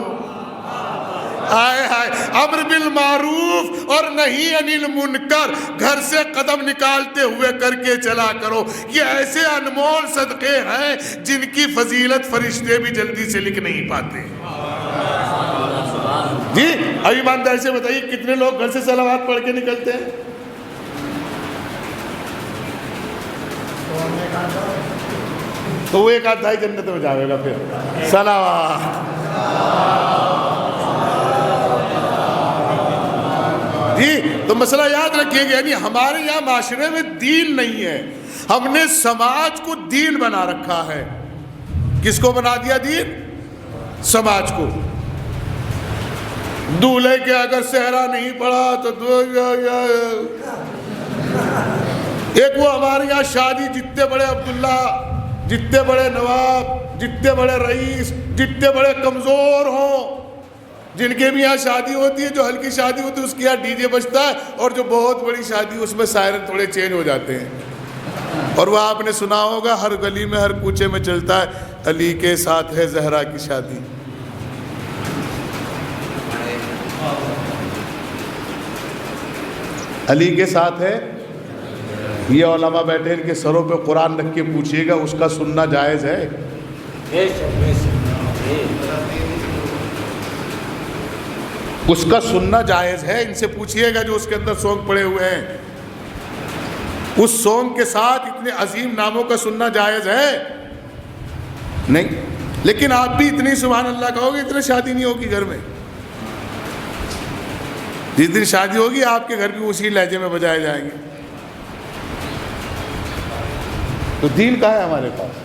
ہائے ہائے، امر بالمعروف اور نہی عن المنکر گھر سے قدم نکالتے ہوئے کر کے چلا کرو. یہ ایسے انمول صدقے ہیں جن کی فضیلت فرشتے بھی جلدی سے لکھ نہیں پاتے. جی اب ایمانداری سے بتائیے کتنے لوگ گھر سے صلوات پڑھ کے نکلتے ہیں؟ تو وہ ایک آدھ جنت میں جاوے گا. پھر صلوات. جی تو مسئلہ یاد رکھیے گا، یعنی ہمارے یہاں معاشرے میں دین نہیں ہے، ہم نے سماج کو دین بنا رکھا ہے. کس کو بنا دیا دین؟ سماج کو. دولہے کے اگر سہرا نہیں پڑا تو ایک وہ ہمارے یہاں شادی جتنے بڑے عبداللہ، جتنے بڑے نواب، جتنے بڑے رئیس، جتنے بڑے کمزور ہوں، جن کے بھی یہاں شادی ہوتی ہے، جو ہلکی شادی ہوتی ہے اس کے یہاں ڈی جے بجتا ہے، اور جو بہت بڑی شادی اس میں سائرن تھوڑے چینج ہو جاتے ہیں. اور وہ آپ نے سنا ہوگا ہر گلی میں ہر کوچے میں چلتا ہے علی کے ساتھ ہے زہرا کی شادی. علی کے ساتھ ہے. یہ علماء بیٹھے ان کے سروں پہ قرآن رکھ کے پوچھیے گا اس کا سننا جائز ہے؟ اس کا سننا جائز ہے؟ ان سے پوچھئے گا جو اس کے اندر سونگ پڑے ہوئے ہیں. اس سونگ کے ساتھ اتنے عظیم ناموں کا سننا جائز ہے؟ نہیں. لیکن آپ بھی اتنی سبحان اللہ کہو گے اتنے شادی نہیں ہوگی گھر میں. جس دن شادی ہوگی آپ کے گھر بھی اسی لہجے میں بجائے جائیں گے. تو دین کہاں ہے ہمارے پاس؟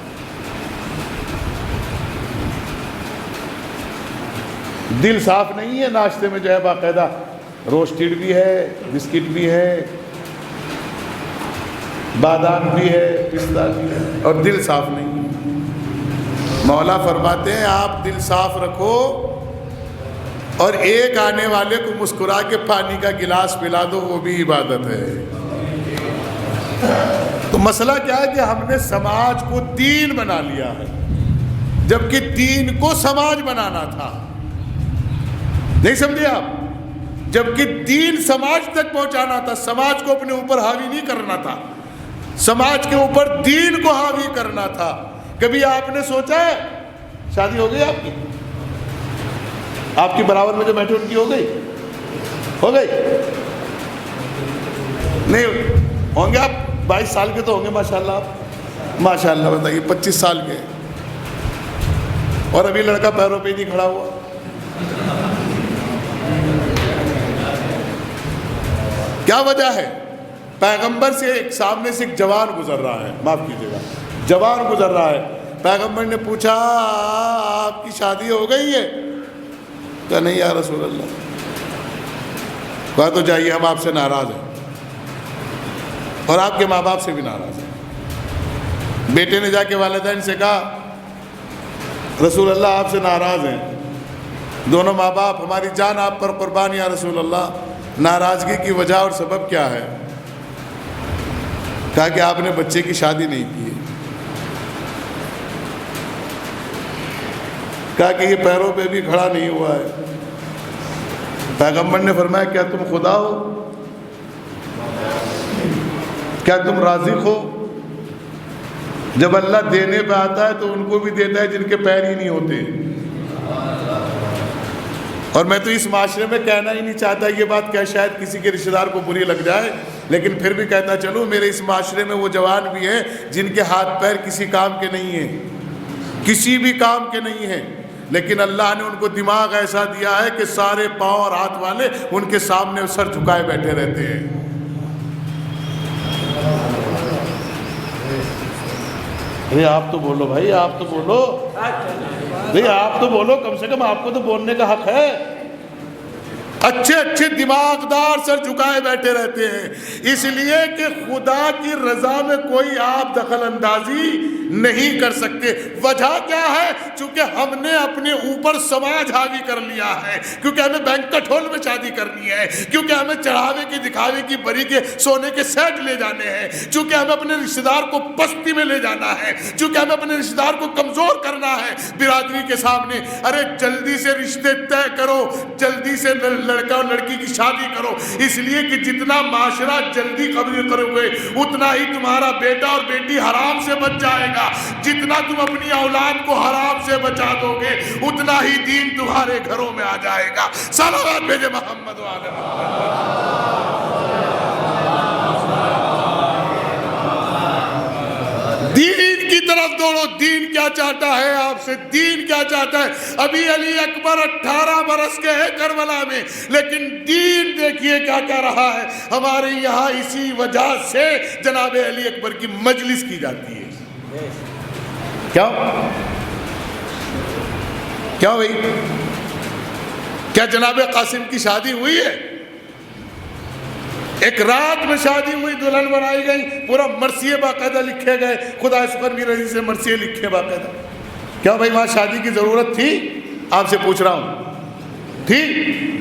دل صاف نہیں ہے. ناشتے میں جو ہے باقاعدہ روسٹڈ بھی ہے، بسکٹ بھی ہے، بادام بھی ہے، پستہ بھی ہے، اور دل صاف نہیں ہے. مولا فرماتے ہیں آپ دل صاف رکھو اور ایک آنے والے کو مسکرا کے پانی کا گلاس پلا دو، وہ بھی عبادت ہے. تو مسئلہ کیا ہے کہ ہم نے سماج کو دین بنا لیا ہے، جبکہ دین کو سماج بنانا تھا. نہیں سمجھے آپ؟ جبکہ دین سماج تک پہنچانا تھا، سماج کو اپنے اوپر حاوی نہیں کرنا تھا، سماج کے اوپر دین کو حاوی کرنا تھا. کبھی آپ نے سوچا ہے شادی ہو گئی آپ کی؟ آپ کی برابر میں جو بیٹھے ان کی ہو گئی؟ ہو گئی؟ نہیں ہوں گے آپ 22 سال کے تو ہوں گے ماشاءاللہ. آپ ماشاءاللہ بتائیے 25 سال کے اور ابھی لڑکا پیروں پہ نہیں کھڑا ہوا. کیا وجہ ہے؟ پیغمبر سے ایک سامنے سے ایک جوان گزر رہا ہے، معاف کیجیے گا، جوان گزر رہا ہے. پیغمبر نے پوچھا آپ کی شادی ہو گئی ہے؟ کہا نہیں یا رسول اللہ. کہا تو جائیے ہم آپ سے ناراض ہیں اور آپ کے ماں باپ سے بھی ناراض ہیں. بیٹے نے جا کے والدین سے کہا رسول اللہ آپ سے ناراض ہیں، دونوں ماں باپ ہماری جان آپ پر قربان یا رسول اللہ، ناراضگی کی وجہ اور سبب کیا ہے؟ کہا کہ آپ نے بچے کی شادی نہیں کی ہے. کہا کہ یہ پیروں پہ بھی کھڑا نہیں ہوا ہے. پیغمبر نے فرمایا کیا تم خدا ہو؟ کیا تم رازق ہو؟ جب اللہ دینے پہ آتا ہے تو ان کو بھی دیتا ہے جن کے پیر ہی نہیں ہوتے. اور میں تو اس معاشرے میں کہنا ہی نہیں چاہتا یہ بات کہ شاید کسی کے رشتہ دار کو بری لگ جائے، لیکن پھر بھی کہتا چلوں میرے اس معاشرے میں وہ جوان بھی ہیں جن کے ہاتھ پیر کسی کام کے نہیں ہیں، کسی بھی کام کے نہیں ہیں، لیکن اللہ نے ان کو دماغ ایسا دیا ہے کہ سارے پاؤں اور ہاتھ والے ان کے سامنے سر جھکائے بیٹھے رہتے ہیں. آپ تو بولو بھائی، آپ تو بولو بھئی، آپ تو بولو، کم سے کم آپ کو تو بولنے کا حق ہے. اچھے اچھے دماغدار سر جھکائے بیٹھے رہتے ہیں، اس لیے کہ خدا کی رضا میں کوئی آپ دخل اندازی نہیں کر سکتے. وجہ کیا ہے؟ چونکہ ہم نے اپنے اوپر سماج حاوی کر لیا ہے، کیونکہ ہمیں بینکٹ ہال میں شادی کرنی ہے، کیونکہ ہمیں چڑھاوے کی دکھاوے کی بری کے سونے کے سیٹ لے جانے ہیں، چونکہ ہمیں اپنے رشتہ دار کو پستی میں لے جانا ہے، چونکہ ہمیں اپنے رشتہ دار کو کمزور کرنا ہے برادری کے سامنے. ارے جلدی سے رشتے طے کرو، جلدی سے لڑکا اور لڑکی کی شادی کرو، اس لیے کہ جتنا معاشرہ جلدی قبول کرو گے اتنا ہی تمہارا بیٹا اور بیٹی حرام سے بچ جائے گا. جتنا تم اپنی اولاد کو حرام سے بچا دو گے اتنا ہی دین تمہارے گھروں میں آ جائے گا. صلوات بھیجے محمد و آل محمد. دین کی طرف دوڑو. دین کیا چاہتا ہے آپ سے؟ دین کیا چاہتا ہے؟ ابھی علی اکبر 18 برس کے ہے کربلا میں، لیکن دین دیکھیے کیا کہہ رہا ہے. ہمارے یہاں اسی وجہ سے جناب علی اکبر کی مجلس کی جاتی ہے. کیا ہوئی؟ کیا جناب قاسم کی شادی ہوئی ہے؟ ایک رات میں شادی ہوئی، دلہن بنائی گئی، پورا مرثیے باقاعدہ لکھے گئے، خدا سبحانہ بھی رضی سے مرثیے لکھے باقاعدہ. کیا بھائی وہاں شادی کی ضرورت تھی؟ آپ سے پوچھ رہا ہوں. تھی؟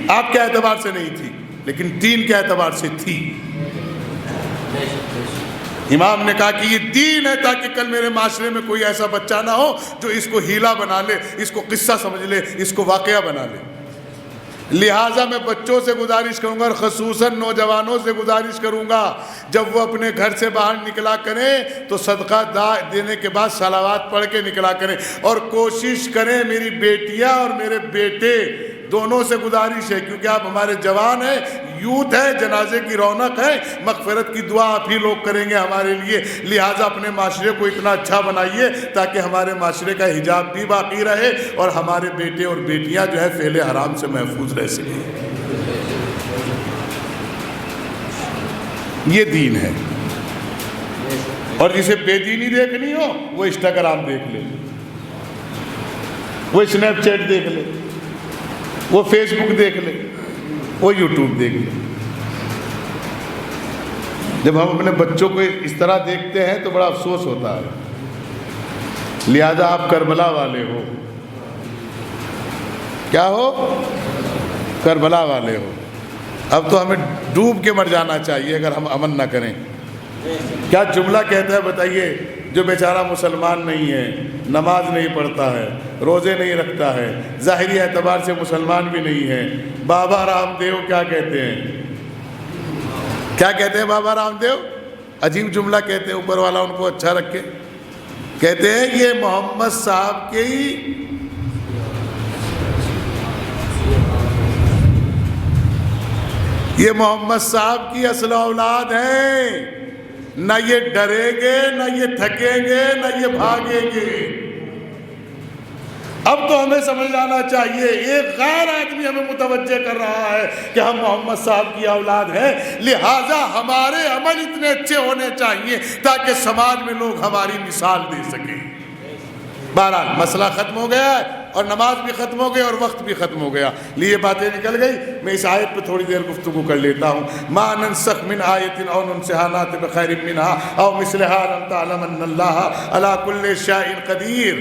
آپ کے اعتبار سے نہیں تھی، لیکن دین کے اعتبار سے تھی. امام نے کہا کہ یہ دین ہے تاکہ کل میرے معاشرے میں کوئی ایسا بچہ نہ ہو جو اس کو ہیلا بنا لے، اس کو قصہ سمجھ لے، اس کو واقعہ بنا لے. لہٰذا میں بچوں سے گزارش کروں گا اور خصوصاً نوجوانوں سے گزارش کروں گا، جب وہ اپنے گھر سے باہر نکلا کریں تو صدقہ دینے کے بعد صلوات پڑھ کے نکلا کریں. اور کوشش کریں، میری بیٹیاں اور میرے بیٹے دونوں سے گزارش ہے، کیونکہ آپ ہمارے جوان ہیں، یوتھ ہے، جنازے کی رونق ہے، مغفرت کی دعا آپ ہی لوگ کریں گے ہمارے لیے. لہٰذا اپنے معاشرے کو اتنا اچھا بنائیے تاکہ ہمارے معاشرے کا حجاب بھی باقی رہے اور ہمارے بیٹے اور بیٹیاں جو ہے فعل حرام سے محفوظ رہ سکیں. یہ دین ہے. اور جسے بے دینی دیکھنی ہو وہ انسٹاگرام دیکھ لے, وہ اسنیپ چیٹ دیکھ لے, وہ فیس بک دیکھ لے, وہ یوٹیوب دیکھ لے. جب ہم اپنے بچوں کو اس طرح دیکھتے ہیں تو بڑا افسوس ہوتا ہے. لہذا آپ کربلا والے ہو. کیا ہو؟ کربلا والے ہو. اب تو ہمیں ڈوب کے مر جانا چاہیے اگر ہم امن نہ کریں. کیا جملہ کہتا ہے بتائیے؟ جو بیچارہ مسلمان نہیں ہے, نماز نہیں پڑھتا ہے, روزے نہیں رکھتا ہے, ظاہری اعتبار سے مسلمان بھی نہیں ہے. بابا رام دیو کیا کہتے ہیں؟ کیا کہتے ہیں بابا رام دیو؟ عجیب جملہ کہتے ہیں, اوپر والا ان کو اچھا رکھے. کہتے ہیں یہ محمد صاحب کے ہی یہ محمد صاحب کی اصل اولاد ہیں. نہ یہ ڈریں گے, نہ یہ تھکیں گے, نہ یہ بھاگیں گے. اب تو ہمیں سمجھ جانا چاہیے ایک غیر آدمی ہمیں متوجہ کر رہا ہے کہ ہم محمد صاحب کی اولاد ہیں, لہٰذا ہمارے عمل اتنے اچھے ہونے چاہیے تاکہ سماج میں لوگ ہماری مثال دے سکیں. بہرحال مسئلہ ختم ہو گیا ہے اور نماز بھی ختم ہو گئی اور وقت بھی ختم ہو گیا. یہ باتیں نکل گئی. میں اس آیت پہ تھوڑی دیر گفتگو کر لیتا ہوں. ما ننسخ من آیت او ننسها نأت بخیر منها او مثلها الم تعلم ان اللہ علی کل شیء قدیر.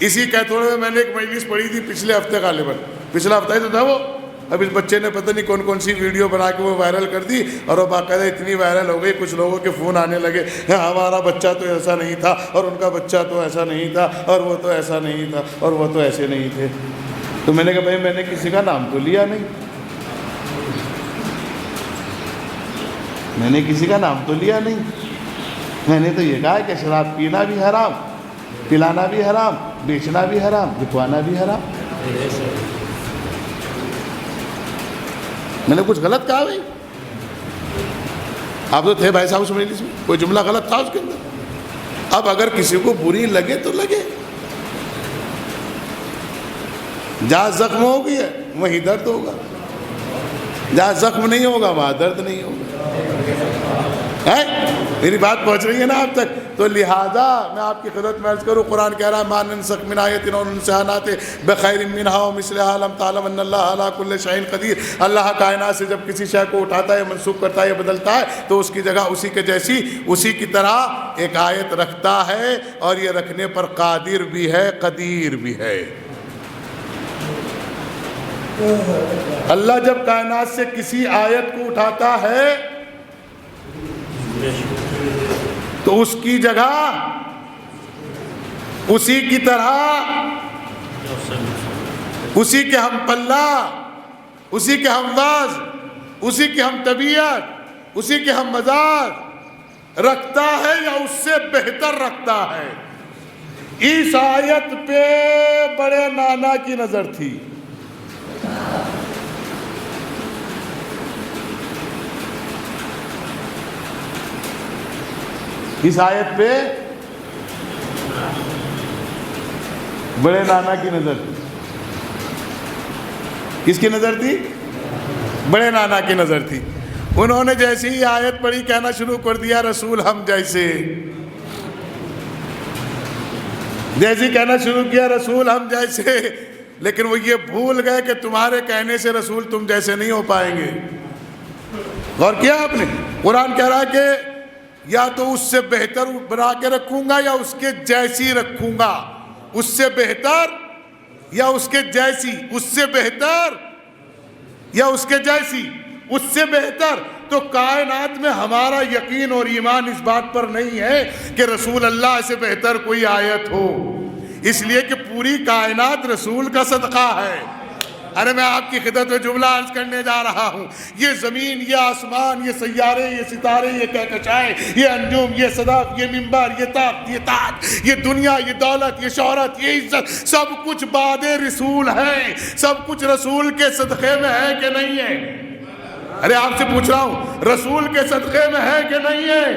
اسی کہتوڑے میں نے ایک مجلس پڑھی تھی پچھلے ہفتے غالباً, پچھلا ہفتہ ہی تو تھا وہ. اب اس بچے نے پتہ نہیں کون کون سی ویڈیو بنا کے وہ وائرل کر دی اور وہ باقاعدہ اتنی وائرل ہو گئی, کچھ لوگوں کے فون آنے لگے, ہمارا بچہ تو ایسا نہیں تھا اور ان کا بچہ تو ایسا نہیں تھا اور وہ تو ایسا نہیں تھا اور وہ تو ایسے نہیں تھے. تو میں نے کہا بھائی میں نے کسی کا نام تو لیا نہیں, میں نے کسی کا نام تو لیا نہیں. میں نے تو یہ کہا کہ شراب پینا بھی حرام, پلانا بھی حرام, بیچنا بھی حرام, بکوانا بھی حرام. میں نے کچھ غلط کہا بھائی؟ آپ تو تھے بھائی صاحب اس مجلس میں, کوئی جملہ غلط تھا اس کے اندر؟ اب اگر کسی کو بری لگے تو لگے, جہاں زخم ہوگی وہیں درد ہوگا, جہاں زخم نہیں ہوگا وہاں درد نہیں ہوگا. میری بات پہنچ رہی ہے نا آپ تک؟ تو لہذا میں آپ کی خدمت میں عرض کروں, قرآن کہہ رہا ہے ما ننسخ من آیۃ او ننسها نأت بخیر منها او مثلها الم تعلم ان اللہ علی کل شیء قدیر. اللہ کائنات سے جب کسی شے کو اٹھاتا ہے, منسوخ کرتا ہے یا بدلتا ہے تو اس کی جگہ اسی کے جیسی, اسی کی طرح ایک آیت رکھتا ہے اور یہ رکھنے پر قادر بھی ہے, قدیر بھی ہے. اللہ جب کائنات سے کسی آیت کو اٹھاتا ہے تو اس کی جگہ اسی کی طرح, اسی کے ہم پلہ, اسی کے ہم واز, اسی کے ہم طبیعت, اسی کے ہم مزاج رکھتا ہے یا اس سے بہتر رکھتا ہے. اس آیت پہ بڑے نانا کی نظر تھی. اس آیت پہ بڑے نانا کی نظر تھی. کس کی نظر تھی؟ بڑے نانا کی نظر تھی. انہوں نے جیسی ہی آیت پڑھی کہنا شروع کر دیا رسول ہم جیسے, جیسی کہنا شروع کیا رسول ہم جیسے. لیکن وہ یہ بھول گئے کہ تمہارے کہنے سے رسول تم جیسے نہیں ہو پائیں گے. غور کیا آپ نے؟ قرآن کہہ رہا ہے کہ یا تو اس سے بہتر بنا کے رکھوں گا یا اس کے جیسی رکھوں گا. اس سے بہتر یا اس کے جیسی, اس سے بہتر یا اس کے جیسی, اس سے بہتر. تو کائنات میں ہمارا یقین اور ایمان اس بات پر نہیں ہے کہ رسول اللہ سے بہتر کوئی آیت ہو, اس لیے کہ پوری کائنات رسول کا صدقہ ہے. ارے میں آپ کی خدمت میں جملہ عرض کرنے جا رہا ہوں. یہ زمین, یہ آسمان, یہ سیارے, یہ ستارے, یہ کہکشائیں, یہ انجوم, یہ صدف, یہ منبر, یہ تخت, یہ تاج, یہ دنیا, یہ دولت, یہ شہرت, یہ عزت, سب کچھ بعد رسول ہے. سب کچھ رسول کے صدقے میں ہے کہ نہیں ہے؟ ارے آپ سے پوچھ رہا ہوں, رسول کے صدقے میں ہے کہ نہیں ہے؟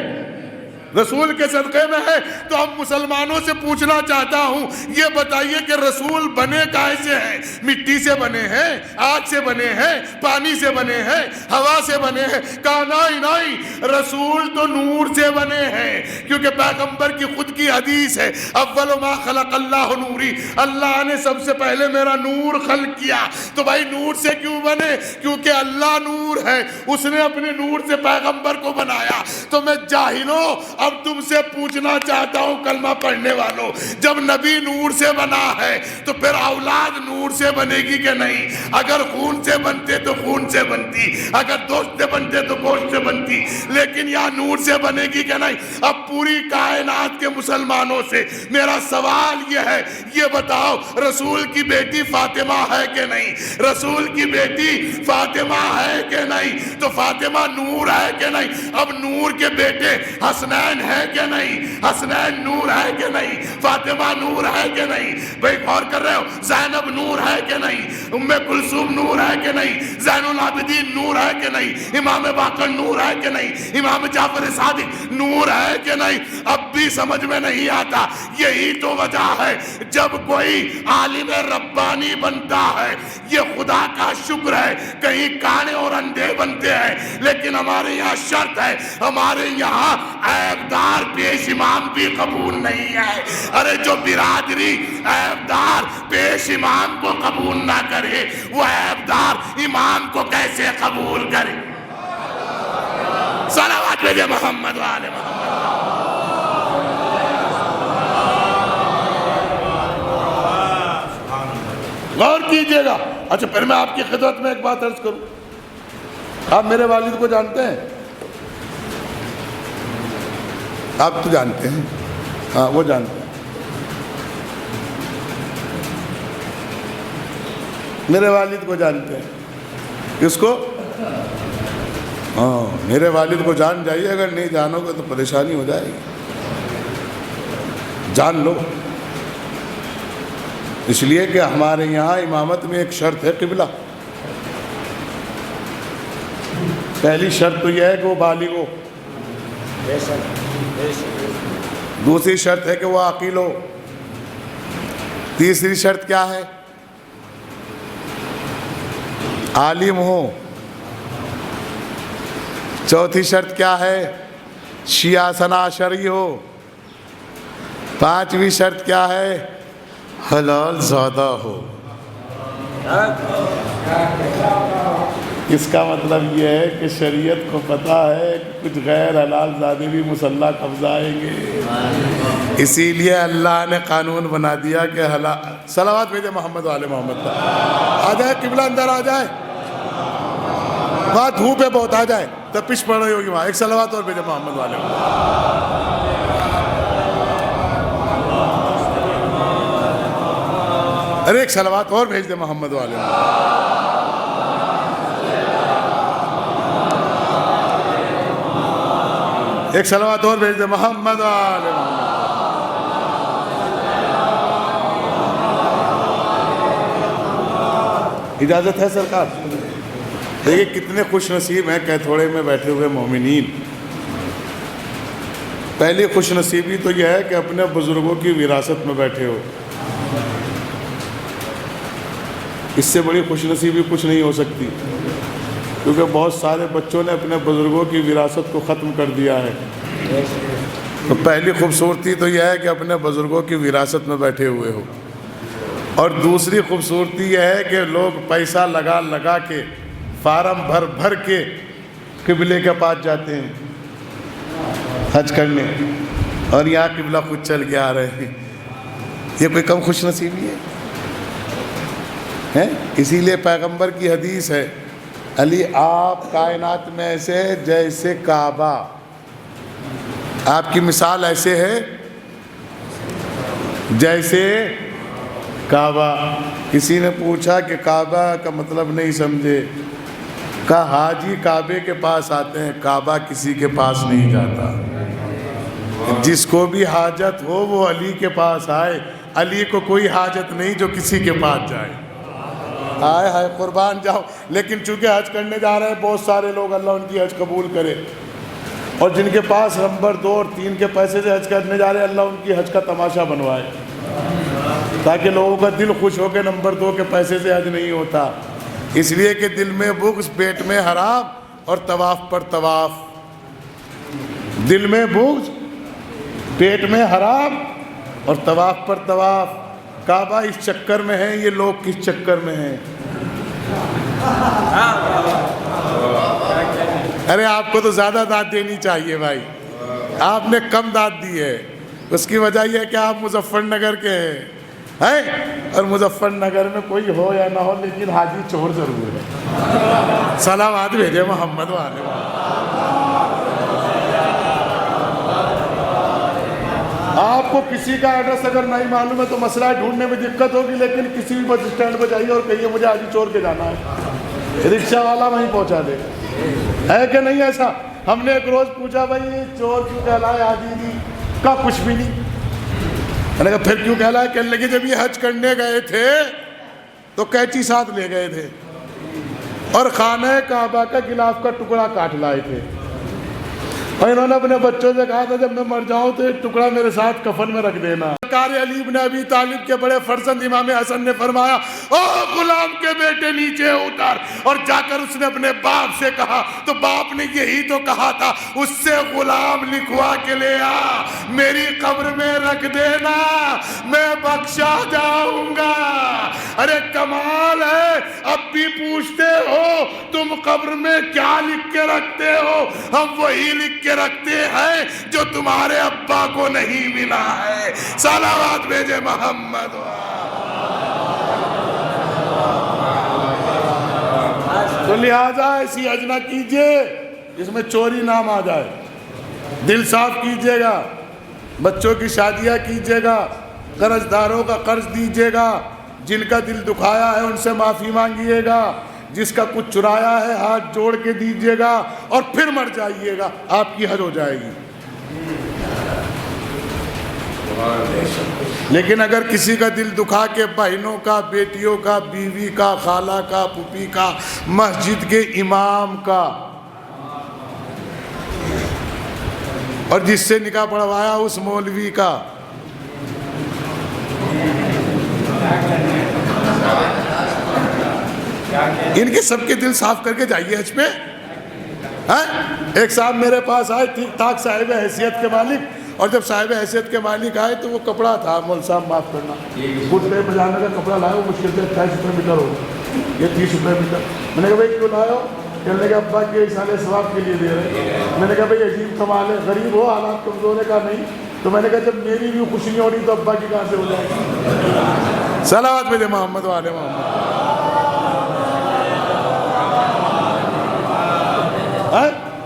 رسول کے صدقے میں ہے۔ تو اب مسلمانوں سے پوچھنا چاہتا ہوں، یہ بتائیے کہ رسول بنے کیسے ہیں؟ مٹی سے بنے ہیں، آگ سے بنے ہیں، پانی سے بنے ہیں، ہوا سے بنے ہیں؟ کہا نہیں، رسول تو نور سے بنے ہیں، کیونکہ پیغمبر کی خود کی حدیث ہے، اول ما خلق اللہ نوری، اللہ نے سب سے پہلے میرا نور خلق کیا۔ تو بھائی نور سے کیوں بنے؟ کیونکہ اللہ نور ہے، اس نے اپنے نور سے پیغمبر کو بنایا۔ تو میں جاہلوں اب تم سے پوچھنا چاہتا ہوں کلمہ پڑھنے والوں، جب نبی نور سے بنا ہے تو پھر اولاد نور سے بنے گی کہ نہیں؟ اگر خون سے بنتے تو خون سے بنتی، اگر دوست سے بنتے تو گوشت سے بنتی، لیکن یا نور سے بنے گی کہ نہیں؟ اب پوری کائنات کے مسلمانوں سے میرا سوال یہ ہے، یہ بتاؤ رسول کی بیٹی فاطمہ ہے کہ نہیں؟ رسول کی بیٹی فاطمہ ہے کہ نہیں؟ تو فاطمہ نور ہے کہ نہیں؟ اب نور کے بیٹے حسنین ہے کہ نہیں؟ حسنین نور ہے کہ نہیں؟ فاطمہ نور ہے کہ نہیں؟ بھئی غور کر رہے ہو؟ زینب نور ہے کہ نہیں؟ ام کلثوم نور ہے کہ نہیں؟ زین العابدین نور ہے کہ نہیں؟ امام باقر نور ہے کہ نہیں؟ امام جعفر صادق نور ہے کہ نہیں؟ اب بھی سمجھ میں نہیں آتا۔ یہی تو وجہ ہے جب کوئی عالم ربانی بنتا ہے، یہ خدا کا شکر ہے، کہیں کانے اور اندھے بنتے ہیں، لیکن ہمارے یہاں شرط ہے، ہمارے یہاں عیبدار پیش امام بھی قبول نہیں ہے۔ ارے جو برادری عیبدار پیش امام کو قبول نہ کرے، وہ عیبدار امام کو کیسے قبول کرے؟ صلوات بھیجے محمد و آل محمد۔ غور کیجئے گا۔ اچھا پھر میں آپ کی خدمت میں ایک بات عرض کروں، آپ میرے والد کو جانتے ہیں؟ آپ تو جانتے ہیں، ہاں وہ جانتے ہیں۔ میرے والد کو جانتے ہیں، کس کو؟ ہاں میرے والد کو جان جائیے، اگر نہیں جانو گے تو پریشانی ہو جائے گی، جان لو۔ اس لیے کہ ہمارے یہاں امامت میں ایک شرط ہے قبلہ۔ پہلی شرط تو یہ ہے کہ وہ بالغ ہو، دوسری شرط ہے کہ وہ عاقل ہو، تیسری شرط کیا ہے؟ عالم ہو، چوتھی شرط کیا ہے؟ شیعہ اثنا عشری ہو، پانچویں شرط کیا ہے؟ حلال زادہ ہو۔ اس کا مطلب یہ ہے کہ شریعت کو پتہ ہے کہ کچھ غیر حلال زادے بھی مسلح قبضہ آئیں گے، اسی لیے اللہ نے قانون بنا دیا کہ حلال۔ صلوات بھیجے محمد و آل محمد۔ آ جائے قبلہ اندر آ جائے، وہاں دھوپ ہے بہت، آ جائے، تپش پڑ رہی ہوگی وہاں، ایک صلوات اور بھیجے محمد و آل محمد۔ ارے ایک صلوات اور بھیج دے محمد و آل محمد۔ ایک صلوات اور بھیج دے محمد و آل محمد۔ اجازت ہے سرکار؟ دیکھیں کتنے خوش نصیب ہیں کیتھوڑے میں بیٹھے ہوئے مومنین۔ پہلی خوش نصیبی تو یہ ہے کہ اپنے بزرگوں کی وراثت میں بیٹھے ہو، اس سے بڑی خوش نصیبی کچھ نہیں ہو سکتی، کیونکہ بہت سارے بچوں نے اپنے بزرگوں کی وراثت کو ختم کر دیا ہے۔ تو پہلی خوبصورتی تو یہ ہے کہ اپنے بزرگوں کی وراثت میں بیٹھے ہوئے ہو، اور دوسری خوبصورتی یہ ہے کہ لوگ پیسہ لگا لگا کے، فارم بھر بھر کے قبلے کے پاس جاتے ہیں حج کرنے، اور یہاں قبلہ خود چل کے آ رہے ہیں۔ یہ کوئی کم خوش نصیبی ہے؟ اسی لیے پیغمبر کی حدیث ہے، علی آپ کائنات میں ایسے جیسے کعبہ، آپ کی مثال ایسے ہے جیسے کعبہ۔ کسی نے پوچھا کہ کعبہ کا مطلب نہیں سمجھے، کہا حاجی کعبے کے پاس آتے ہیں، کعبہ کسی کے پاس نہیں جاتا۔ جس کو بھی حاجت ہو وہ علی کے پاس آئے، علی کو کوئی حاجت نہیں جو کسی کے پاس جائے۔ آئے ہائے قربان جاؤ۔ لیکن چونکہ حج کرنے جا رہے ہیں بہت سارے لوگ، اللہ ان کی حج قبول کرے، اور جن کے پاس نمبر 2 اور 3 کے پیسے سے حج کرنے جا رہے ہیں، اللہ ان کی حج کا تماشا بنوائے، تاکہ لوگوں کا دل خوش ہو کے نمبر 2 کے پیسے سے حج نہیں ہوتا، اس لیے کہ دل میں بغض، پیٹ میں حرام اور طواف پر طواف۔ دل میں بغض، پیٹ میں حرام اور طواف پر طواف۔ کعبہ اس چکر میں ہے، یہ لوگ کس چکر میں ہیں؟ ارے آپ کو تو زیادہ داد دینی چاہیے بھائی، آپ نے کم داد دی ہے۔ اس کی وجہ یہ ہے کہ آپ مظفر نگر کے ہیں، اور مظفر نگر میں کوئی ہو یا نہ ہو لیکن حاجی چور ضرور ہے۔ صلوات بھیجے محمد والے۔ آپ کو کسی کا ایڈریس اگر نہیں معلوم ہے تو مسئلہ ڈھونڈنے میں دقت ہوگی، لیکن کسی بھی بس اسٹینڈ پہ جائیے اور کہیے مجھے حاجی چور کے جانا ہے، رکشہ والا وہیں پہنچا دے گا، ہے کہ نہیں ایسا؟ ہم نے ایک روز پوچھا بھائی چور کیوں کہلائے حاجی جی؟ کا کچھ بھی نہیں۔ میں نے کہا پھر کیوں کہلائے؟ کہنے لگے جب یہ حج کرنے گئے تھے تو قینچی ساتھ لے گئے تھے اور خانہ کعبہ کا غلاف کا ٹکڑا کاٹ لائے تھے، اور انہوں نے اپنے بچوں سے کہا تھا جب میں مر جاؤں تو ایک ٹکڑا میرے ساتھ کفن میں رکھ دینا۔ سرکار علی بن ابی طالب کے بڑے فرزند امام حسن نے فرمایا او غلام کے بیٹے نیچے اتر، اور جا کر اس نے اپنے باپ سے کہا تو باپ نے یہی تو کہا تھا، اس سے غلام لکھوا کے لے آ، میری قبر میں رکھ دینا، میں بخشا جاؤں گا۔ ارے کمال ہے، اب بھی پوچھتے ہو تم قبر میں کیا لکھ کے رکھتے ہو؟ ہم وہی لکھ کے رکھتے ہیں جو تمہارے ابا کو نہیں ملا ہے۔ صلوات بھیجے محمد۔ تو لہذا ایسی حج نہ کیجئے جس میں چوری نام آ جائے، دل صاف کیجئے گا، بچوں کی شادیاں کیجئے گا، قرض داروں کا قرض دیجئے گا، جن کا دل دکھایا ہے ان سے معافی مانگیے گا، جس کا کچھ چرایا ہے ہاتھ جوڑ کے دیجئے گا، اور پھر مر جائیے گا، آپ کی حج ہو جائے گی۔ لیکن اگر کسی کا دل دکھا کے بہنوں کا، بیٹیوں کا، بیوی کا، خالہ کا، پھوپھی کا، مسجد کے امام کا، اور جس سے نکاح پڑھوایا اس مولوی کا، ان کے سب کے دل صاف کر کے جائیے حج پہ۔ ایک صاحب میرے پاس آئے، ٹھیک ٹھاک صاحب حیثیت کے مالک، اور جب صاحب حیثیت کے مالک آئے تو وہ کپڑا تھا، مول صاحب معاف کرنا، کرتے پجامے کا کپڑا لائے، وہ مشکل سے 28 روپے میٹر ہو، یہ 30 روپے میٹر۔ میں نے کہا بھائی کیوں لائے ہو؟ کہنے لگے ابا کے سالے ثواب کے لیے دے رہے۔ میں نے کہا بھائی عجیب کمال ہے، غریب ہو، حالات کمزور ہے؟ کہا نہیں۔ تو میں نے کہا جب میری بھی خوش نہیں ہو رہی تو ابا کی کہاں سے ہو جائے گی؟ صلوات بھیجے محمد والے محمد۔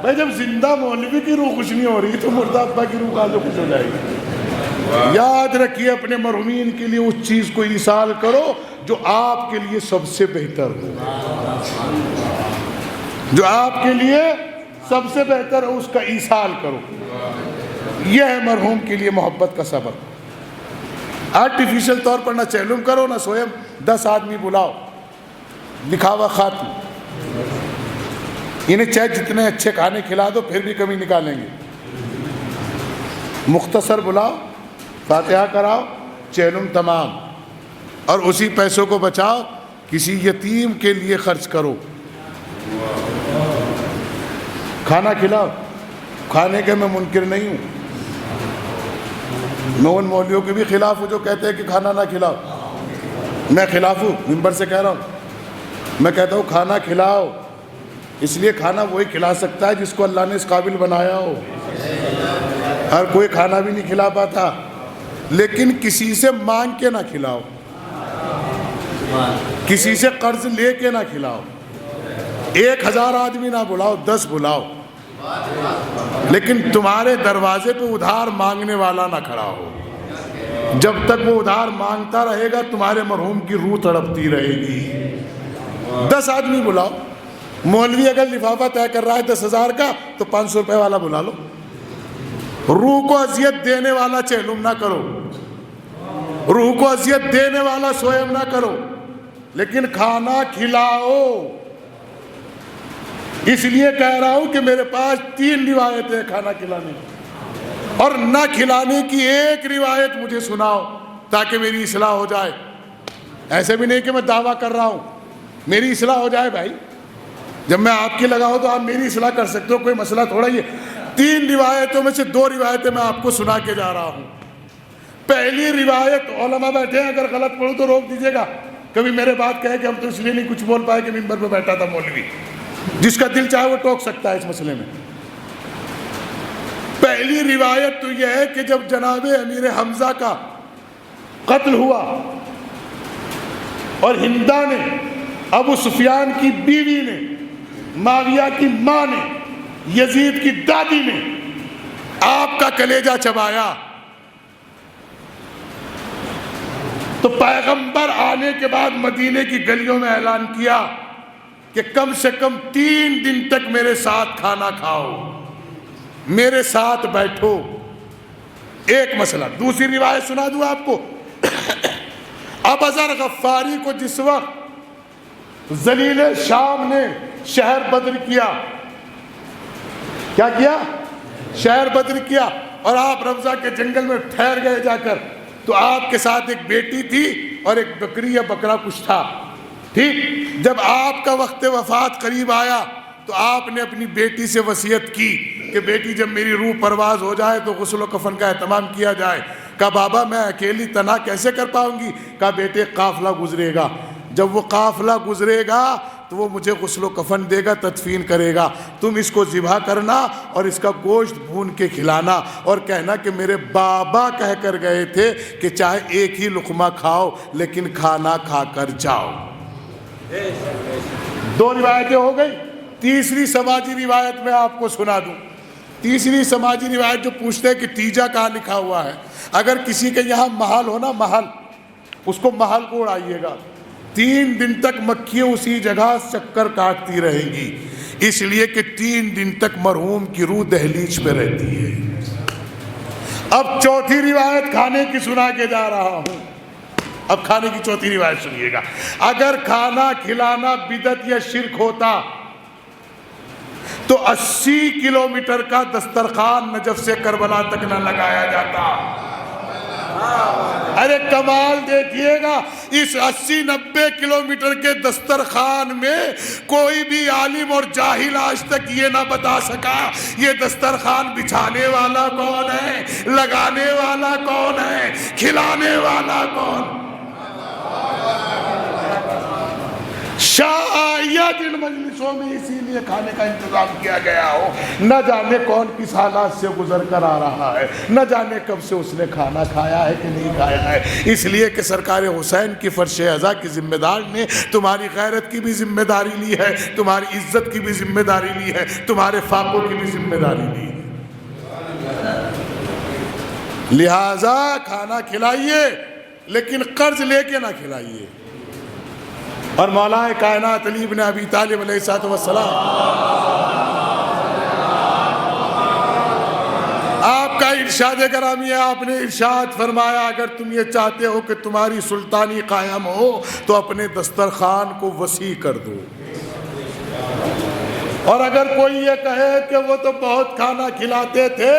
بھائی جب زندہ مولوی کی روح خوش نہیں ہو رہی تو مردہ ابا کی روح کہاں سے خوش ہو جائے گی؟ یاد رکھیے اپنے مرحومین کے لیے اس چیز کو ایصال کرو جو آپ کے لیے سب سے بہتر ہو، جو آپ کے لیے سب سے بہتر ہو، اس کا ایصال کرو۔ یہ ہے مرحوم کے لیے محبت کا سبب۔ آرٹیفیشل طور پر نہ چیلم کرو، نہ سوئم 10 آدمی بلاؤ، دکھاوا ختم۔ انہیں چاہے جتنے اچھے کھانے کھلا دو پھر بھی کمی نکالیں گے۔ مختصر بلاؤ، فاتحہ کراؤ، چیلم تمام، اور اسی پیسوں کو بچاؤ، کسی یتیم کے لیے خرچ کرو، کھانا کھلاؤ۔ کھانے کے میں منکر نہیں ہوں، میں ان مولویوں کے بھی خلاف ہوں جو کہتے ہیں کہ کھانا نہ کھلاؤ، میں خلاف ہوں، ممبر سے کہہ رہا ہوں۔ میں کہتا ہوں کھانا کھلاؤ، اس لیے کھانا وہی کھلا سکتا ہے جس کو اللہ نے اس قابل بنایا ہو، ہر کوئی کھانا بھی نہیں کھلا پاتا۔ لیکن کسی سے مانگ کے نہ کھلاؤ، کسی سے قرض لے کے نہ کھلاؤ۔ 1000 آدمی نہ بلاؤ، 10 بلاؤ، لیکن تمہارے دروازے پہ ادھار مانگنے والا نہ کھڑا ہو۔ جب تک وہ ادھار مانگتا رہے گا تمہارے مرحوم کی روح تڑپتی رہے گی۔ 10 آدمی بلاؤ، مولوی اگر لفافہ طے کر رہا ہے 10,000 کا تو 500 روپے والا بلا لو۔ روح کو اذیت دینے والا چہلم نہ کرو، روح کو اذیت دینے والا سوئم نہ کرو، لیکن کھانا کھلاؤ۔ اس لیے کہہ رہا ہوں کہ میرے پاس 3 روایتیں ہیں کھانا کھلانے کی، اور نہ کھلانے کی ایک روایت مجھے سناؤ تاکہ میری اصلاح ہو جائے۔ ایسے بھی نہیں کہ میں دعویٰ کر رہا ہوں، میری اصلاح ہو جائے بھائی۔ جب میں آپ کی لگا ہوں تو آپ میری اصلاح کر سکتے ہو، کوئی مسئلہ تھوڑا ہی ہے۔ 3 روایتوں میں سے 2 روایتیں میں آپ کو سنا کے جا رہا ہوں۔ پہلی روایت، علماء بیٹھے ہیں، اگر غلط پڑھوں تو روک دیجیے گا، کبھی میرے بات کہے کہ ہم تو اس لیے نہیں کچھ بول پائے کہ ممبر پہ بیٹھا تھا مولوی، جس کا دل چاہے وہ ٹوک سکتا ہے اس مسئلے میں۔ پہلی روایت تو یہ ہے کہ جب جناب امیر حمزہ کا قتل ہوا اور ہندا نے، ابو سفیان کی بیوی نے، معاویہ کی ماں نے، یزید کی دادی نے آپ کا کلیجہ چبایا، تو پیغمبر آنے کے بعد مدینے کی گلیوں میں اعلان کیا کہ کم سے کم 3 دن تک میرے ساتھ کھانا کھاؤ، میرے ساتھ بیٹھو۔ ایک مسئلہ۔ دوسری روایت سنا دوں آپ کو۔ ابذر غفاری کو جس وقت ذلیل شام نے شہر بدر کیا، کیا کیا؟ شہر بدر کیا، اور آپ رمضہ کے جنگل میں ٹھہر گئے جا کر، تو آپ کے ساتھ ایک بیٹی تھی اور ایک بکری یا بکرا کچھ تھا، ٹھیک؟ جب آپ کا وقت وفات قریب آیا تو آپ نے اپنی بیٹی سے وصیت کی کہ بیٹی جب میری روح پرواز ہو جائے تو غسل و کفن کا اہتمام کیا جائے۔ کہا بابا میں اکیلی تنہا کیسے کر پاؤں گی؟ کہا بیٹے قافلہ گزرے گا، جب وہ قافلہ گزرے گا تو وہ مجھے غسل و کفن دے گا، تدفین کرے گا، تم اس کو ذبح کرنا اور اس کا گوشت بھون کے کھلانا، اور کہنا کہ میرے بابا کہہ کر گئے تھے کہ چاہے ایک ہی لقمہ کھاؤ لیکن کھانا کھا کر جاؤ۔ 2 روایتیں ہو گئی۔ تیسری سماجی روایت میں آپ کو سنا دوں۔ تیسری سماجی روایت جو پوچھتے ہیں کہ تیجا کہاں لکھا ہوا ہے، اگر کسی کے یہاں محل ہو نا، محل، اس کو محل کو اڑائیے گا، 3 دن تک مکھیاں اسی جگہ چکر کاٹتی رہیں گی، اس لیے کہ 3 دن تک مرحوم کی روح دہلیز پہ رہتی ہے۔ اب چوتھی روایت کھانے کی سنا کے جا رہا ہوں۔ اب کھانے کی چوتھی روایت سنیے گا۔ اگر کھانا کھلانا بدعت یا شرک ہوتا تو 80 کلومیٹر کا دسترخوان نجف سے کربلا تک نہ لگایا جاتا۔ ارے کمال دیکھیے گا، اس 80-90 کلومیٹر کے دسترخوان میں کوئی بھی عالم اور جاہل آج تک یہ نہ بتا سکا یہ دسترخوان بچھانے والا کون ہے، لگانے والا کون ہے، کھلانے والا کون۔ شاید ان مجلسوں میں اسی لیے کھانے کا انتظام کیا گیا ہو، نہ جانے کون کس حالات سے گزر کر آ رہا ہے، نہ جانے کب سے اس نے کھانا کھایا ہے کہ نہیں کھایا ہے، اس لیے کہ سرکار حسین کی فرش ازا کی ذمہ دار نے تمہاری غیرت کی بھی ذمہ داری لی ہے، تمہاری عزت کی بھی ذمہ داری لی ہے، تمہارے فاقوں کی بھی ذمہ داری لی ہے۔ لہٰذا کھانا کھلائیے لیکن قرض لے کے نہ کھلائیے۔ اور مولا کائنات علی بن ابی طالب علیہ السلام آپ کا ارشاد گرامی ہے، آپ نے ارشاد فرمایا اگر تم یہ چاہتے ہو کہ تمہاری سلطانی قائم ہو تو اپنے دسترخوان کو وسیع کر دو، اور اگر کوئی یہ کہے کہ وہ تو بہت کھانا کھلاتے تھے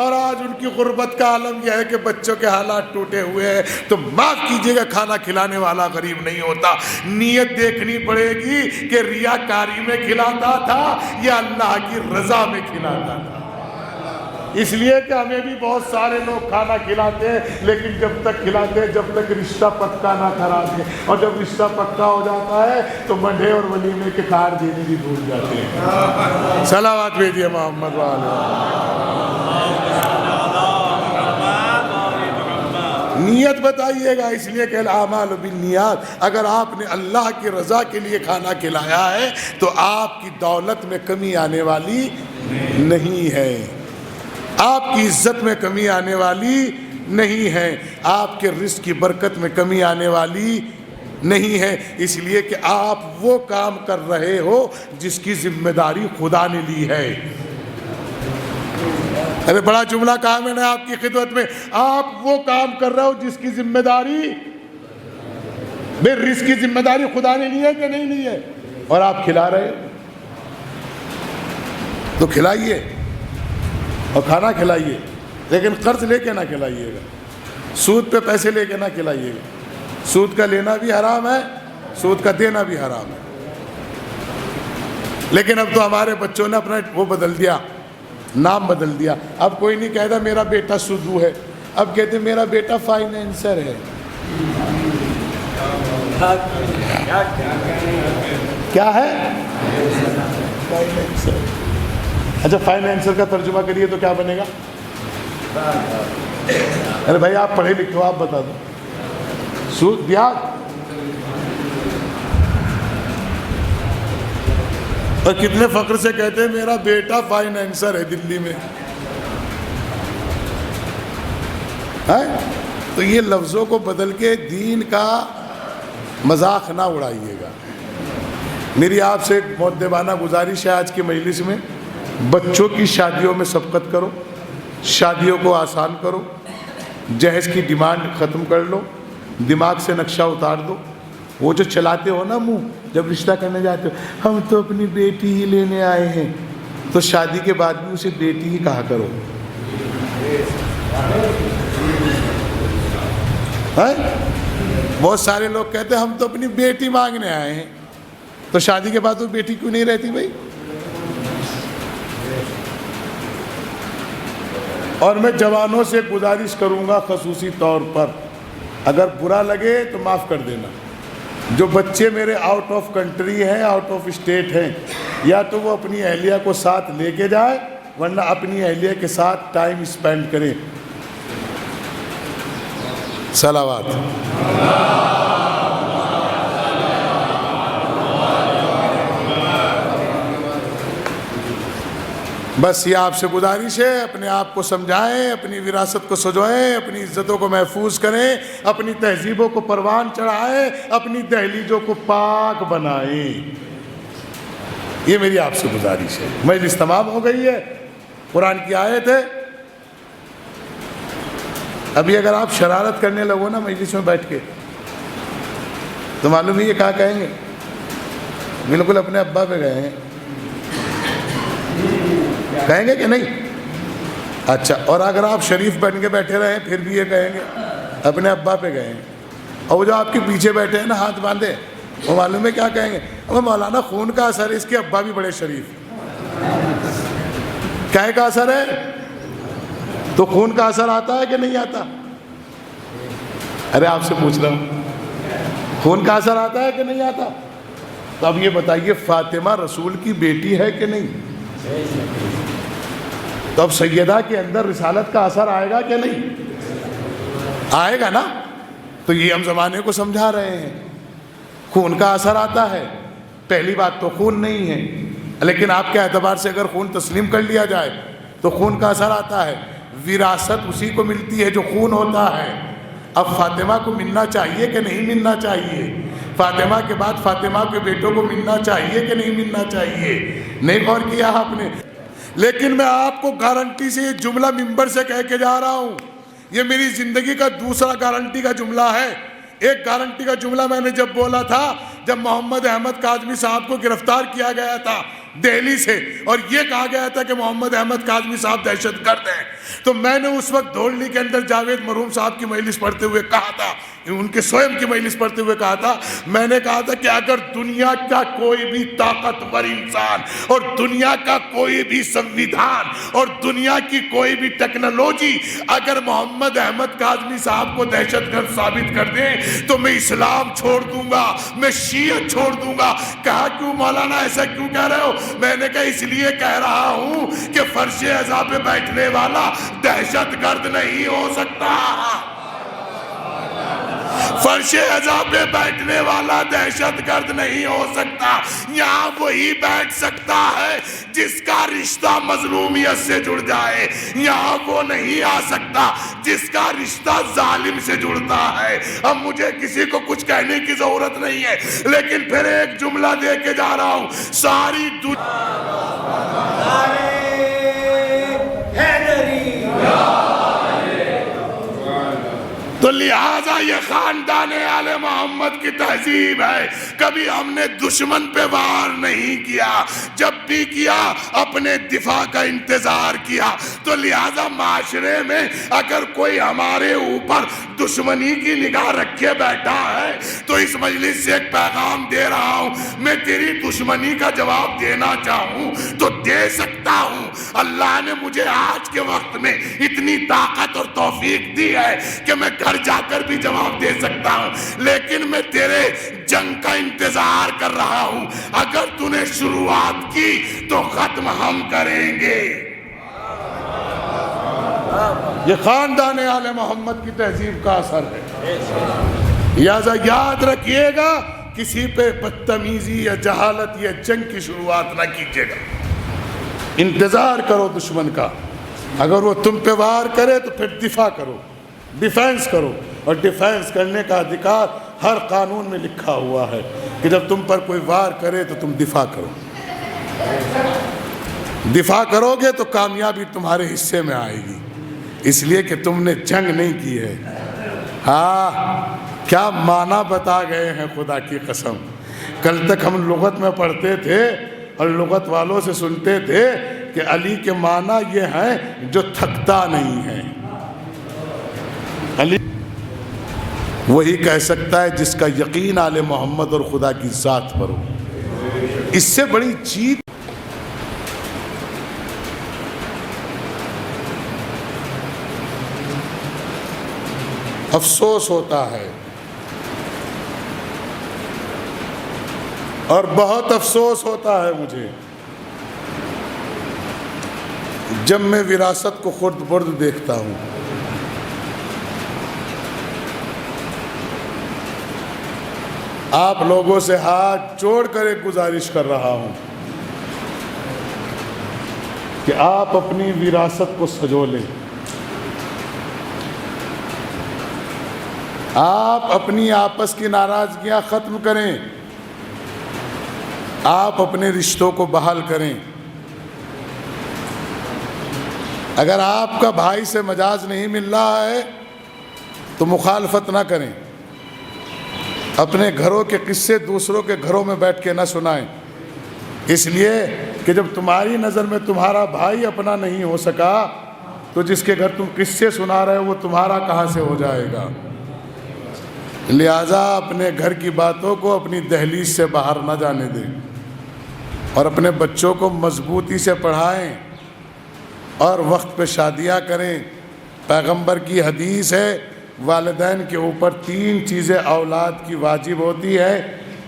اور آج ان کی غربت کا عالم یہ ہے کہ بچوں کے حالات ٹوٹے ہوئے ہیں، تو معاف کیجئے گا، کھانا کھلانے والا غریب نہیں ہوتا۔ نیت دیکھنی پڑے گی کہ ریاکاری میں کھلاتا تھا یا اللہ کی رضا میں کھلاتا تھا۔ اس لیے کہ ہمیں بھی بہت سارے لوگ کھانا کھلاتے ہیں، لیکن جب تک کھلاتے ہیں جب تک رشتہ پکا نہ کرا دیں، اور جب رشتہ پکا ہو جاتا ہے تو منڈے اور ولیمے کے کارڈ دینے بھی بھول جاتے ہیں۔ صلوات بھیجیے محمد والے۔ نیت بتائیے گا، اس لیے کہ الاعمال بالنیات، اگر آپ نے اللہ کی رضا کے لیے کھانا کھلایا ہے تو آپ کی دولت میں کمی آنے والی نہیں ہے، آپ کی عزت میں کمی آنے والی نہیں ہے، آپ کے رزق کی برکت میں کمی آنے والی نہیں ہے، اس لیے کہ آپ وہ کام کر رہے ہو جس کی ذمہ داری خدا نے لی ہے۔ ارے بڑا جملہ کہا میں نے آپ کی خدمت میں، آپ وہ کام کر رہے ہو جس کی ذمہ داری، بے رزق کی ذمہ داری خدا نے لی ہے کہ نہیں لی ہے، اور آپ کھلا رہے ہو۔ تو کھلائیے اور کھانا کھلائیے، لیکن قرض لے کے نہ کھلائیے گا، سود پہ پیسے لے کے نہ کھلائیے گا۔ سود کا لینا بھی حرام ہے، سود کا دینا بھی حرام ہے۔ لیکن اب تو ہمارے بچوں نے اپنا وہ بدل دیا، نام بدل دیا۔ اب کوئی نہیں کہتا میرا بیٹا سودو ہے، اب کہتے میرا بیٹا فائنینسر ہے۔ کیا ہے؟ فائنینسر۔ اچھا فائنینسر کا ترجمہ کریے تو کیا بنے گا؟ ارے بھائی آپ پڑھے لکھے ہو، آپ بتا دو۔ سود، بیاج۔ اور کتنے فخر سے کہتے ہیں میرا بیٹا فائنینسر ہے دلی میں۔ تو یہ لفظوں کو بدل کے دین کا مذاق نہ اڑائیے گا۔ میری آپ سے ایک مؤدبانہ گزارش ہے آج کی مجلس میں، بچوں کی شادیوں میں سبقت کرو، شادیوں کو آسان کرو، جہیز کی ڈیمانڈ ختم کر لو، دماغ سے نقشہ اتار دو۔ وہ جو چلاتے ہو نا منہ جب رشتہ کرنے جاتے ہو، ہم تو اپنی بیٹی ہی لینے آئے ہیں، تو شادی کے بعد بھی اسے بیٹی ہی کہا کرو۔ بہت سارے لوگ کہتے ہیں ہم تو اپنی بیٹی مانگنے آئے ہیں، تو شادی کے بعد وہ بیٹی کیوں نہیں رہتی بھائی؟ اور میں جوانوں سے گزارش کروں گا خصوصی طور پر، اگر برا لگے تو معاف کر دینا، جو بچے میرے آؤٹ آف کنٹری ہیں، آؤٹ آف اسٹیٹ ہیں، یا تو وہ اپنی اہلیہ کو ساتھ لے کے جائے، ورنہ اپنی اہلیہ کے ساتھ ٹائم اسپینڈ کریں۔ صلوات۔ بس یہ آپ سے گزارش ہے، اپنے آپ کو سمجھائیں، اپنی وراثت کو سجوائیں، اپنی عزتوں کو محفوظ کریں، اپنی تہذیبوں کو پروان چڑھائیں، اپنی دہلیزوں کو پاک بنائیں۔ یہ میری آپ سے گزارش ہے۔ مجلس تمام ہو گئی ہے، قرآن کی آیت ہے۔ ابھی اگر آپ شرارت کرنے لگو نا مجلس میں بیٹھ کے، تو معلوم ہے یہ کہاں کہیں گے؟ بالکل اپنے ابا پہ گئے ہیں، کہیں گے کہ نہیں؟ اچھا، اور اگر آپ شریف بن کے بیٹھے رہیں پھر بھی یہ کہیں گے اپنے ابا پہ گئے ہیں۔ اور وہ جو آپ کے پیچھے بیٹھے ہیں نا ہاتھ باندھے، وہ معلوم ہے کیا کہیں گے؟ وہ مولانا خون کا اثر ہے، اس کے ابا بھی بڑے شریف۔ کہے کا اثر ہے؟ تو خون کا اثر آتا ہے کہ نہیں آتا؟ ارے آپ سے پوچھ رہا ہوں، خون کا اثر آتا ہے کہ نہیں آتا؟ تو اب یہ بتائیے فاطمہ رسول کی بیٹی ہے کہ نہیں؟ تو اب سیدہ کے اندر رسالت کا اثر آئے گا کہ نہیں؟ آئے گا نا؟ تو یہ ہم زمانے کو سمجھا رہے ہیں، خون کا اثر آتا ہے۔ پہلی بات تو خون نہیں ہے، لیکن آپ کے اعتبار سے اگر خون تسلیم کر لیا جائے تو خون کا اثر آتا ہے۔ وراثت اسی کو ملتی ہے جو خون ہوتا ہے۔ اب فاطمہ کو ملنا چاہیے کہ نہیں ملنا چاہیے؟ فاطمہ کے بعد فاطمہ کے بیٹوں کو ملنا چاہیے کہ نہیں ملنا چاہیے؟ نہیں غور کیا آپ نے؟ لیکن میں آپ کو گارنٹی سے یہ جملہ ممبر سے کہہ کے جا رہا ہوں، یہ میری زندگی کا دوسرا گارنٹی کا جملہ ہے۔ ایک گارنٹی کا جملہ میں نے جب بولا تھا جب محمد احمد کاظمی صاحب کو گرفتار کیا گیا تھا دہلی سے، اور یہ کہا گیا تھا کہ محمد احمد کاظمی صاحب دہشت گرد ہیں، تو میں نے اس وقت دھولی کے اندر جاوید مرحوم صاحب کی مجلس پڑھتے ہوئے کہا تھا، ان کے سوئم کی مجلس پڑھتے ہوئے کہا تھا، میں نے کہا تھا کہ اگر دنیا کا کوئی بھی طاقتور انسان اور دنیا کا کوئی بھی سنویدھان اور دنیا کی کوئی بھی ٹیکنالوجی اگر محمد احمد کاظمی صاحب کو دہشت گرد ثابت کر دیں تو میں اسلام چھوڑ دوں گا، میں شیعت چھوڑ دوں گا۔ کہا کیوں مولانا ایسا کیوں کہہ رہے ہو؟ میں نے کہا اس لیے کہہ رہا ہوں کہ فرش عزا پہ بیٹھنے والا دہشت گرد نہیں ہو سکتا، فرش عزا پہ بیٹھنے والا دہشت گرد نہیں ہو سکتا۔ یہاں وہی بیٹھ سکتا ہے جس کا رشتہ مظلومیت سے جڑ جائے، یہاں وہ نہیں آ سکتا جس کا رشتہ ظالم سے جڑتا ہے۔ اب مجھے کسی کو کچھ کہنے کی ضرورت نہیں ہے، لیکن پھر ایک جملہ دے کے جا رہا ہوں، ساری تو لہٰذا یہ خاندان آل محمد کی تہذیب ہے، کبھی ہم نے دشمن پہ وار نہیں کیا، جب بھی کیا اپنے دفاع کا انتظار کیا۔ تو لہٰذا معاشرے میں اگر کوئی ہمارے اوپر دشمنی کی نگاہ رکھے بیٹھا ہے تو اس مجلس سے ایک پیغام دے رہا ہوں، میں تیری دشمنی کا جواب دینا چاہوں تو دے سکتا ہوں۔ اللہ نے مجھے آج کے وقت میں اتنی طاقت اور توفیق دی ہے کہ میں گھر جا کر بھی جواب دے سکتا ہوں، لیکن میں تیرے جنگ کا انتظار کر رہا ہوں۔ اگر تو نے شروعات کی تو ختم ہم کریں گے۔ یہ خاندان آل محمد کی تہذیب کا اثر ہے۔ لہذا یاد رکھیے گا، کسی پہ بدتمیزی یا جہالت یا جنگ کی شروعات نہ کیجیے گا، انتظار کرو دشمن کا، اگر وہ تم پہ وار کرے تو پھر دفاع کرو، ڈیفینس کرو، اور ڈیفینس کرنے کا ادھیکار ہر قانون میں لکھا ہوا ہے کہ جب تم پر کوئی وار کرے تو تم دفاع کرو۔ دفاع کرو گے تو کامیابی تمہارے حصے میں آئے گی، اس لیے کہ تم نے جنگ نہیں کی ہے۔ ہاں، کیا معنی بتا گئے ہیں خدا کی قسم۔ کل تک ہم لغت میں پڑھتے تھے اور لغت والوں سے سنتے تھے کہ علی کے معنی یہ ہیں جو تھکتا نہیں ہے۔ علی وہی کہہ سکتا ہے جس کا یقین آل محمد اور خدا کی ذات پر ہو۔ اس سے بڑی چیز افسوس ہوتا ہے، اور بہت افسوس ہوتا ہے مجھے جب میں وراثت کو خرد برد دیکھتا ہوں۔ آپ لوگوں سے ہاتھ جوڑ کر ایک گزارش کر رہا ہوں کہ آپ اپنی وراثت کو سجو لیں، آپ اپنی آپس کی ناراضگیاں ختم کریں، آپ اپنے رشتوں کو بحال کریں۔ اگر آپ کا بھائی سے مجاز نہیں مل رہا ہے تو مخالفت نہ کریں، اپنے گھروں کے قصے دوسروں کے گھروں میں بیٹھ کے نہ سنائیں، اس لیے کہ جب تمہاری نظر میں تمہارا بھائی اپنا نہیں ہو سکا تو جس کے گھر تم قصے سنا رہے ہو وہ تمہارا کہاں سے ہو جائے گا۔ لہٰذا اپنے گھر کی باتوں کو اپنی دہلیز سے باہر نہ جانے دیں، اور اپنے بچوں کو مضبوطی سے پڑھائیں اور وقت پہ شادیاں کریں۔ پیغمبر کی حدیث ہے، والدین کے اوپر 3 چیزیں اولاد کی واجب ہوتی ہے۔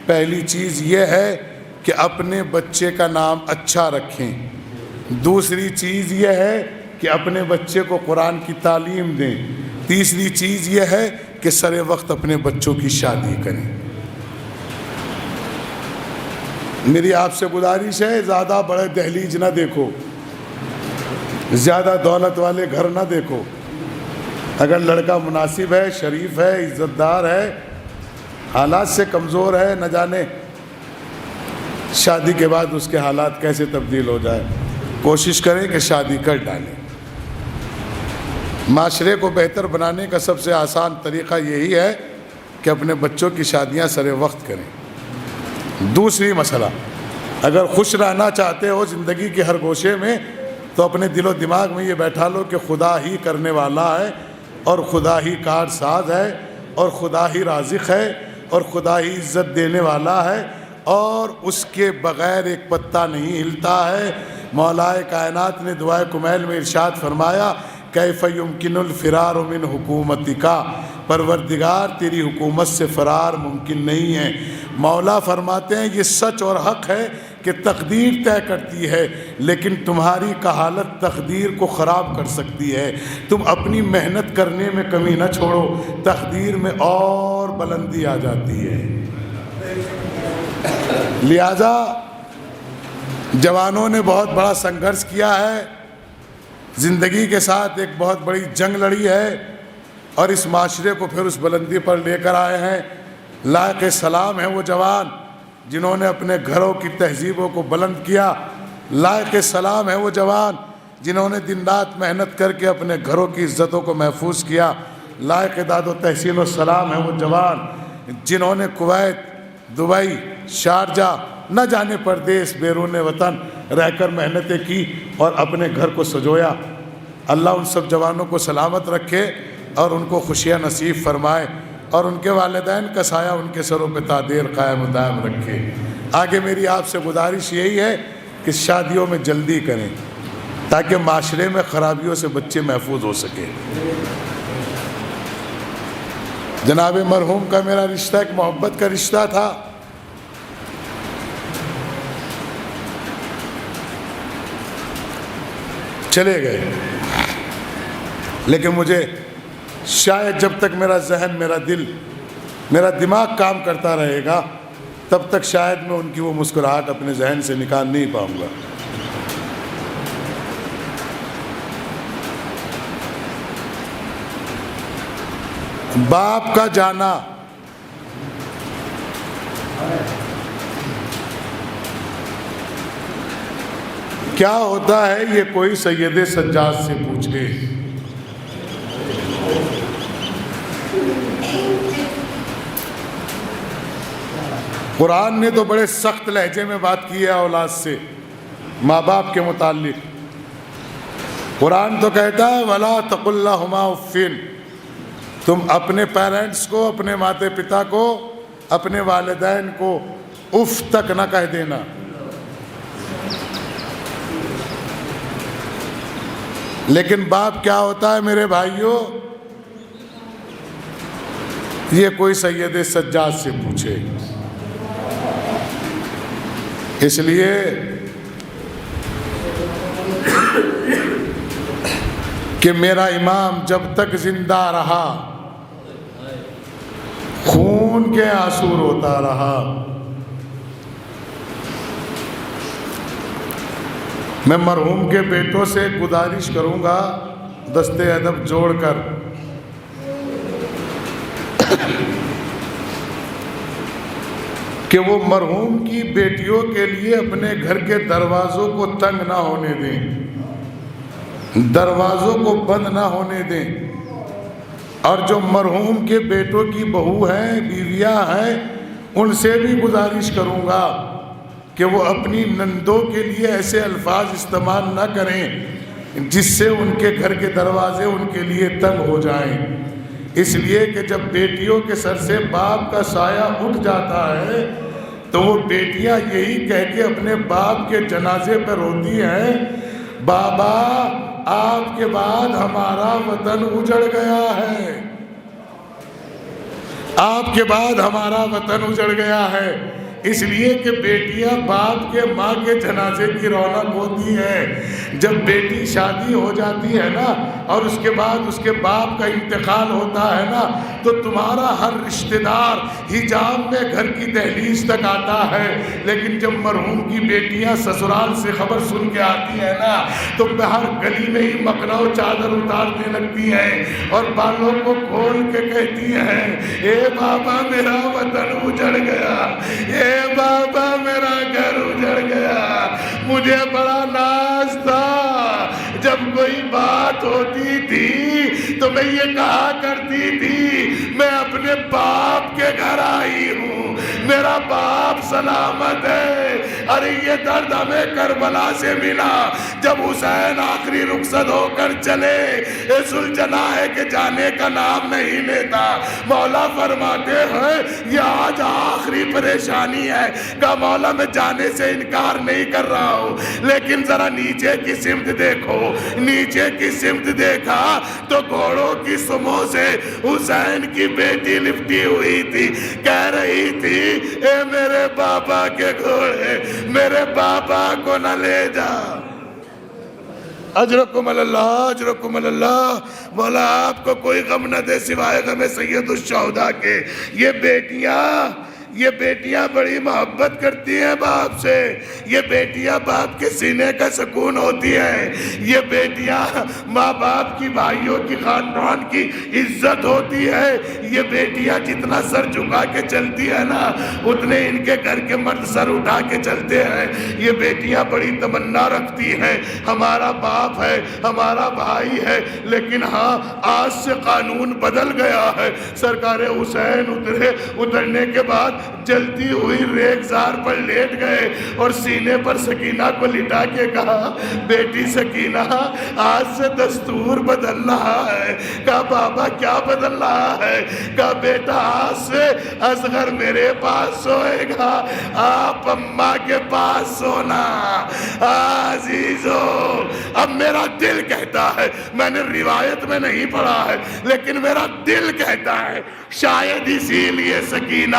پہلی چیز یہ ہے کہ اپنے بچے کا نام اچھا رکھیں، دوسری چیز یہ ہے کہ اپنے بچے کو قرآن کی تعلیم دیں، تیسری چیز یہ ہے کہ سر وقت اپنے بچوں کی شادی کریں۔ میری آپ سے گزارش ہے، زیادہ بڑے دہلیز نہ دیکھو، زیادہ دولت والے گھر نہ دیکھو۔ اگر لڑکا مناسب ہے، شریف ہے، عزت دار ہے، حالات سے کمزور ہے، نہ جانے شادی کے بعد اس کے حالات کیسے تبدیل ہو جائے، کوشش کریں کہ شادی کر ڈالیں۔ معاشرے کو بہتر بنانے کا سب سے آسان طریقہ یہی ہے کہ اپنے بچوں کی شادیاں سر وقت کریں۔ دوسری مسئلہ، اگر خوش رہنا چاہتے ہو زندگی کے ہر گوشے میں تو اپنے دل و دماغ میں یہ بیٹھا لو کہ خدا ہی کرنے والا ہے، اور خدا ہی کار ساز ہے، اور خدا ہی رازق ہے، اور خدا ہی عزت دینے والا ہے، اور اس کے بغیر ایک پتا نہیں ہلتا ہے۔ مولا کائنات نے دعائے کمیل میں ارشاد فرمایا، کیف یمکن الفرار من حکومتک، پروردگار تیری حکومت سے فرار ممکن نہیں ہے۔ مولا فرماتے ہیں یہ سچ اور حق ہے کہ تقدیر طے کرتی ہے، لیکن تمہاری کہالت تقدیر کو خراب کر سکتی ہے۔ تم اپنی محنت کرنے میں کمی نہ چھوڑو، تقدیر میں اور بلندی آ جاتی ہے۔ لہذا جوانوں نے بہت بڑا سنگھرش کیا ہے، زندگی کے ساتھ ایک بہت بڑی جنگ لڑی ہے، اور اس معاشرے کو پھر اس بلندی پر لے کر آئے ہیں۔ لائق سلام ہیں وہ جوان جنہوں نے اپنے گھروں کی تہذیبوں کو بلند کیا، لائق سلام ہیں وہ جوان جنہوں نے دن رات محنت کر کے اپنے گھروں کی عزتوں کو محفوظ کیا، لائق داد و تحسین و سلام ہیں وہ جوان جنہوں نے کویت، دبئی، شارجہ نہ جانے پردیس بیرون وطن رہ کر محنتیں کی اور اپنے گھر کو سجویا۔ اللہ ان سب جوانوں کو سلامت رکھے اور ان کو خوشیاں نصیب فرمائے اور ان کے والدین کا سایہ ان کے سروں پہ تا دیر قائم و دائم رکھے۔ آگے میری آپ سے گزارش یہی ہے کہ شادیوں میں جلدی کریں تاکہ معاشرے میں خرابیوں سے بچے محفوظ ہو سکیں۔ جناب مرحوم کا میرا رشتہ ایک محبت کا رشتہ تھا۔ چلے گئے، لیکن مجھے شاید جب تک میرا ذہن، میرا دل، میرا دماغ کام کرتا رہے گا تب تک شاید میں ان کی وہ مسکراہٹ اپنے ذہن سے نکال نہیں پاؤں گا۔ باپ کا جانا کیا ہوتا ہے یہ کوئی سید سجاد سے پوچھے۔ قرآن نے تو بڑے سخت لہجے میں بات کی ہے اولاد سے، ماں باپ کے متعلق۔ قرآن تو کہتا ہے وَلَا تَقُلْ لَهُمَا اُفٍّ، تم اپنے پیرنٹس کو، اپنے ماتے پتا کو، اپنے والدین کو اف تک نہ کہہ دینا۔ لیکن باپ کیا ہوتا ہے میرے بھائیوں، یہ کوئی سید سجاد سے پوچھے۔ اس لیے کہ میرا امام جب تک زندہ رہا خون کے آنسو روتا رہا۔ میں مرحوم کے بیٹوں سے گزارش کروں گا دست ادب جوڑ کر کہ وہ مرحوم کی بیٹیوں کے لیے اپنے گھر کے دروازوں کو تنگ نہ ہونے دیں، دروازوں کو بند نہ ہونے دیں، اور جو مرحوم کے بیٹوں کی بہو ہیں، بیویاں ہیں، ان سے بھی گزارش کروں گا کہ وہ اپنی نندوں کے لیے ایسے الفاظ استعمال نہ کریں جس سے ان کے گھر کے دروازے ان کے لیے تنگ ہو جائیں۔ اس لیے کہ جب بیٹیوں کے سر سے باپ کا سایہ اٹھ جاتا ہے تو وہ بیٹیاں یہی کہہ کے اپنے باپ کے جنازے پر روتی ہیں، بابا آپ کے بعد ہمارا وطن اجڑ گیا ہے، آپ کے بعد ہمارا وطن اجڑ گیا ہے۔ اس لیے کہ بیٹیاں باپ کے ماں کے جنازے کی رونق ہوتی ہے۔ جب بیٹی شادی ہو جاتی ہے نا اور اس کے بعد اس کے باپ کا انتقال ہوتا ہے نا تو تمہارا ہر رشتہ دار حجاب میں گھر کی دہلیز تک آتا ہے، لیکن جب مرحوم کی بیٹیاں سسرال سے خبر سن کے آتی ہیں نا تو ہر گلی میں ہی مکنا و چادر اتارنے لگتی ہیں اور بالوں کو کھول کے کہتی ہیں، اے بابا میرا وطن اجڑ گیا، اے بابا میرا گھر اجڑ گیا۔ مجھے بڑا ناز تھا جب کوئی بات ہوتی تھی تو میں یہ کہا کرتی تھی میں اپنے باپ کے گھر آئی ہوں، میرا باپ سلامت ہے۔ ارے یہ درد ہمیں کربلا سے ملا جب حسین آخری رخصت ہو کر چلے، ذوالجناح ہے کہ جانے کا نام نہیں لیتا۔ مولا فرماتے ہیں یہ آج آخری پریشانی ہے، کہ مولا میں جانے سے انکار نہیں کر رہا ہوں، لیکن ذرا نیچے کی سمت دیکھو۔ نیچے کی سمت دیکھا تو گھوڑوں کی سموں سے حسین کی بیٹی لپٹی ہوئی تھی، کہہ رہی تھی اے میرے بابا کے گھوڑے میرے بابا کو نہ لے جا۔ اجرکم اللہ، اجرکم اللہ۔ مولا آپ کو کوئی غم نہ دے سوائے غم سید الشہداء کے۔ یہ بیٹیاں یہ بیٹیاں بڑی محبت کرتی ہیں باپ سے، یہ بیٹیاں باپ کے سینے کا سکون ہوتی ہیں، یہ بیٹیاں ماں باپ کی، بھائیوں کی، خاندان کی عزت ہوتی ہے، یہ بیٹیاں جتنا سر جھکا کے چلتی ہے نا اتنے ان کے گھر کے مرد سر اٹھا کے چلتے ہیں۔ یہ بیٹیاں بڑی تمنا رکھتی ہیں، ہمارا باپ ہے، ہمارا بھائی ہے، لیکن ہاں آج سے قانون بدل گیا ہے۔ سرکار حسین اترنے کے بعد جلتی ہوئی ریگزار پر لیٹ گئے اور سینے پر سکینہ کو لٹا کے کہا، بیٹی سکینہ آج سے دستور بدل رہا ہے۔ کہا بابا کیا بدل رہا ہے؟ کہا بیٹا آج سے اصغر میرے پاس سوئے گا، آپ اماں کے پاس سونا۔ عزیزو اب میرا دل کہتا ہے، میں نے روایت میں نہیں پڑھا ہے لیکن میرا دل کہتا ہے شاید اسی لیے سکینہ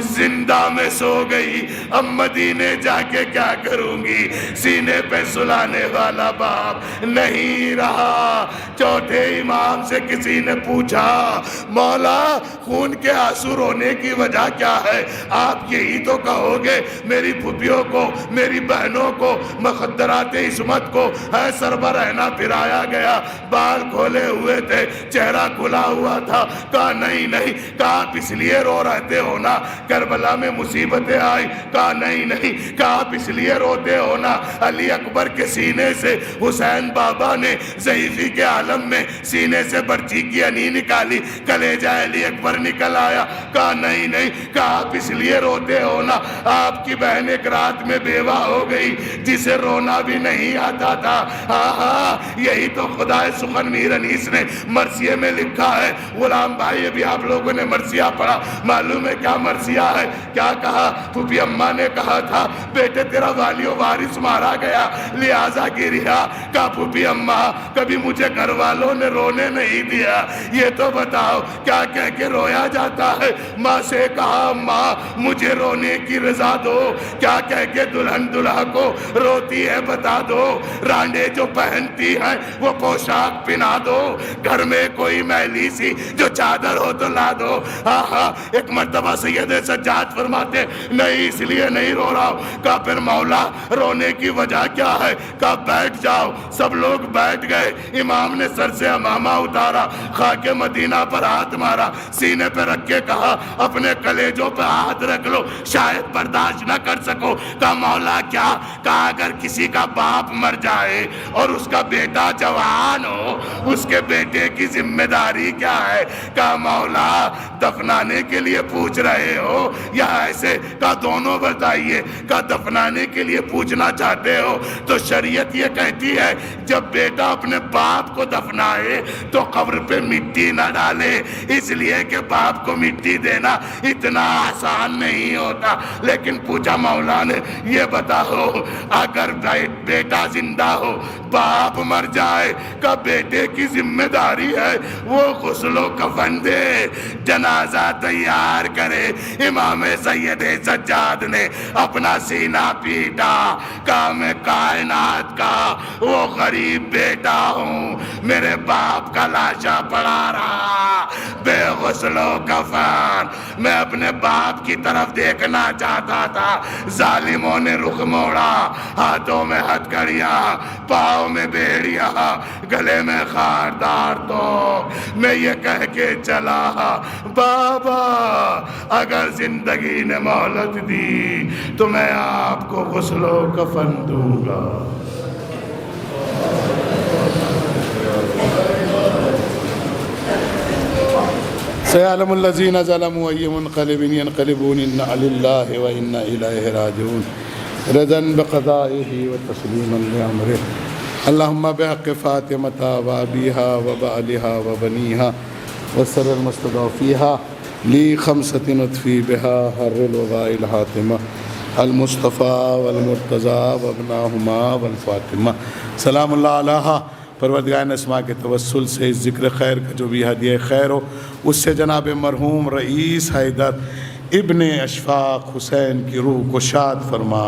زندہ میں سو گئی، اب مدینے جا کے کیا کروں گی، سینے پہ سلانے والا باپ نہیں رہا۔ چوتھے امام سے کسی نے پوچھا، مولا خون کے آنسو رونے کی وجہ کیا ہے؟ آپ یہی تو کہو گے میری پھوپھیوں کو، میری بہنوں کو مخدرات عصمت کو ہے سربا رہنا پھرایا گیا، بال کھولے ہوئے تھے، چہرہ کھلا ہوا تھا۔ کہا نہیں نہیں، کہا آپ اس لیے رو رہتے ہو نا کربلا میں مصیبتیں آئی؟ کہا نہیں نہیں، کہا آپ اس لیے روتے ہو نا علی اکبر کے سینے سے حسین بابا نے ضعیفی کے عالم میں سینے سے برچی کی انی نکالی، کلیجہ علی اکبر نکل آیا؟ کہا نہیں نہیں، کہا آپ اس لیے روتے ہو نا آپ کی بہن ایک رات میں بیوہ ہو گئی جسے رونا بھی نہیں آتا تھا۔ ہاں ہاں یہی تو خدا سخن میر انیس نے مرثیے میں لکھا ہے۔ غلام بھائی ابھی آپ لوگوں نے مرثیہ پڑھا، معلوم ہے کیا مرثیہ ہے؟ کیا کہا؟ پھوپھی اماں نے کہا تھا بیٹے تیرا والی و وارث مارا گیا لہٰذا گریا۔ کہا پھوپھی اماں کبھی مجھے گھر والوں نے رونے نہیں دیا، یہ تو بتاؤ کیا کہہ کے رویا جاتا ہے؟ ماں سے کہا ماں مجھے رونے کی رضا دو، کیا کہہ کے دلہن دلہا کو روتی ہے بتا دو، رانڈے جو پہنتی ہیں وہ پوشاک پہنا دو، گھر میں کوئی میلی سی جو چادر ہو تو لا دو۔ ہاں ہاں ایک مرتبہ سید سجاد فرماتے نہیں اس لیے نہیں رو رہا ہوں۔ کہا پھر مولا رونے کی وجہ کیا ہے؟ کہا بیٹھ جاؤ۔ سب لوگ بیٹھ گئے، امام نے سر سے امامہ اتارا، خاک مدینہ پر ہاتھ مارا، سینے پہ رکھ کے کہا اپنے کلیجوں پہ ہاتھ رکھ لو، شاید برداشت نہ کر سکو۔ کہا مولا کیا؟ کہا اگر کسی کا باپ مر جائے اور اس کا بیٹا جوان ہو اس کے بیٹے کی ذمہ داری کیا ہے؟ کہا مولا دفنانے کے لیے پوچھ رہے ہو یا ایسے؟ کہا دونوں بتائیے۔ کہا دفنانے کے لیے پوچھنا چاہتے ہو تو شریعت یہ کہتی ہے جب بیٹا اپنے باپ کو دفنائے تو قبر پہ مٹی نہ ڈالے، اس لیے کہ باپ کو مٹی دینا اتنا آسان نہیں ہوتا۔ لیکن پوچھا مولا نے یہ بتاؤ اگر بیٹا زندہ ہو باپ مر جائے، کہ بیٹے کی ذمہ داری ہے وہ غسل و کفن دے، جنازہ تیار کرے۔ امام سید سجاد نے اپنا سینہ پیٹا، کہا میں کائنات کا وہ غریب بیٹا ہوں، میرے باپ کا لاشا پڑا رہا بے غسل و کفن، میں اپنے باپ کی طرف دیکھنا چاہتا تھا، ظالموں نے رخ موڑا، ہاتھوں میں ہتھکڑیاں، پاؤں میں بیڑیاں، گلے میں خاردار تو میں یہ کہہ کے چلا بابا اگر زندگی نے مہلت دی تو میں آپ کو غسل و کفن دوں گا۔ سيعلم الذين ظلموا أي منقلب ينقلبون إنا لله وإنا إليه راجعون رضا بقضائه وتسليما لأمره اللهم بحق فاطمة وأبيها وبعلها وبنيها وسر المستضعفيها لي خمسة نطفي بها حر الوباء الحاتمة المصطفى والمرتضى وابناهما والفاطمة سلام اللہ علیہ۔ پروردگار نسما کے توسل سے اس ذکر خیر کا جو بھی ہدیہ خیر ہو اس سے جناب مرحوم رئیس حیدر ابن اشفاق حسین کی روح کو شاد فرما،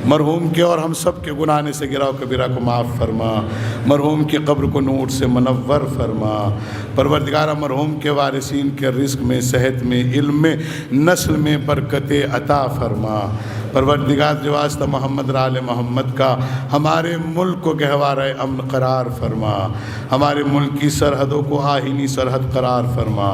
مرحوم کے اور ہم سب کے گناہ سے گرا و کبیرہ کو معاف فرما، مرحوم کی قبر کو نور سے منور فرما۔ پروردگارہ مرحوم کے وارثین کے رزق میں، صحت میں، علم میں، نسل میں برکت عطا فرما۔ پروردگار جو واسطہ محمد آل محمد کا ہمارے ملک کو گہوارہ امن قرار فرما، ہمارے ملک کی سرحدوں کو آئینی سرحد قرار فرما۔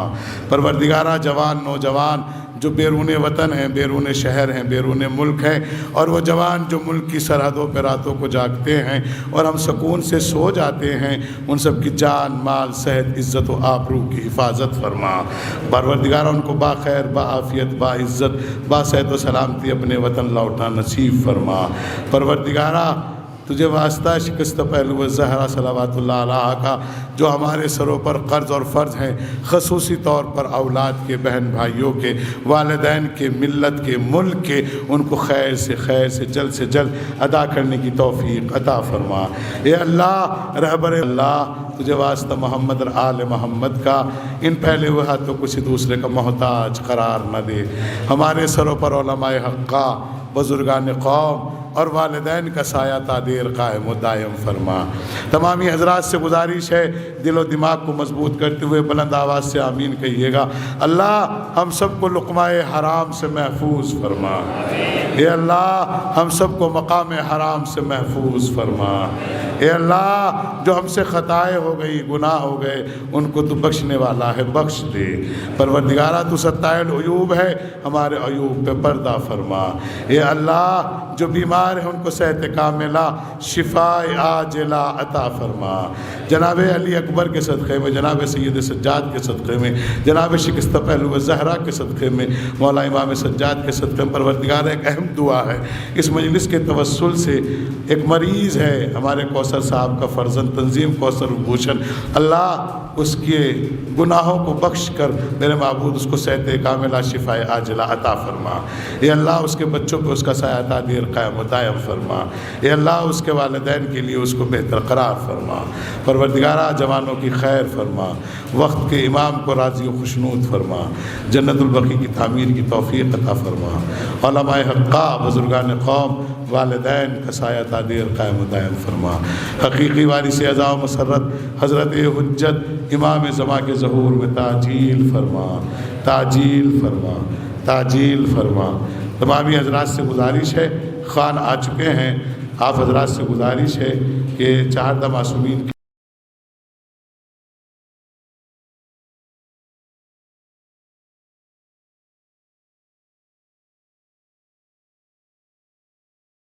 پروردگارہ جوان نوجوان جو بیرون وطن ہیں، بیرون شہر ہیں، بیرون ملک ہیں، اور وہ جوان جو ملک کی سرحدوں پہ راتوں کو جاگتے ہیں اور ہم سکون سے سو جاتے ہیں، ان سب کی جان، مال، صحت، عزت و آبرو کی حفاظت فرما۔ پروردگار ان کو باخیر، باعافیت، باعزت، باصحت و سلامتی اپنے وطن لوٹنا نصیب فرما۔ پروردگارہ تجھے واسطہ شکست پہلو زہرا صلوات اللہ علیہ کا جو ہمارے سروں پر قرض اور فرض ہیں، خصوصی طور پر اولاد کے، بہن بھائیوں کے، والدین کے، ملت کے، ملک کے، ان کو خیر سے جلد ادا کرنے کی توفیق عطا فرما۔ اے اللہ رہبر اللہ، تجھے واسطہ محمد اور آل محمد کا ان پھیلے ہوئے ہاتھوں کو کسی دوسرے کا محتاج قرار نہ دے۔ ہمارے سروں پر علماء حقہ، بزرگان قوم اور والدین کا سایہ تادیر قائم و دائم فرما۔ تمامی حضرات سے گزارش ہے، دل و دماغ کو مضبوط کرتے ہوئے بلند آواز سے آمین کہیے گا۔ اللہ ہم سب کو لقمہ حرام سے محفوظ فرما۔ اے اللہ ہم سب کو مقام حرام سے محفوظ فرما۔ اے اللہ جو ہم سے خطائیں ہو گئی، گناہ ہو گئے، ان کو تو بخشنے والا ہے، بخش دے۔ پروردگارہ تو ستائے العیوب ہے، ہمارے عیوب پہ پردہ فرما۔ اے اللہ جو بیمار ہیں ان کو صحت کاملہ، شفاء عاجلہ عطا فرما۔ جناب علی اکبر کے صدقے میں، جناب سید سجاد کے صدقے میں، جناب شکستہ پہلو زہرا کے صدقے میں، مولا امام سجاد کے صدقے میں، پروردگار ایک اہم دعا ہے اس مجلس کے توسل سے۔ ایک مریض ہے ہمارے کوثر صاحب کا فرزند تنظیم کوثر بھوشن، اللہ اس کے گناہوں کو بخش کر میرے معبود اس کو صحت کاملہ، شفاء عاجلہ عطا فرما۔ اے اللہ اس کے بچوں پہ اس کا سایہ تادیر قائم و دائم فرما۔ اے اللہ اس کے والدین کے لیے اس کو بہتر قرار فرما۔ پروردگارہ جوانوں کی خیر فرما، وقت کے امام کو راضی و خوشنود فرما، جنت البقیع کی تعمیر کی توفیق عطا فرما۔ علماء حقہ، بزرگان قوم، والدین کا سایہ تادیر قائم و دائم فرما۔ حقیقی وارث اعزا و مسرت حضرت حجت امام زمان کے ظہور میں تعجیل فرما، تعجیل فرما، تعجیل فرما۔ تمامی حضرات سے گزارش ہے، خان آ چکے ہیں، آپ حضرات سے گزارش ہے کہ 4 معصومین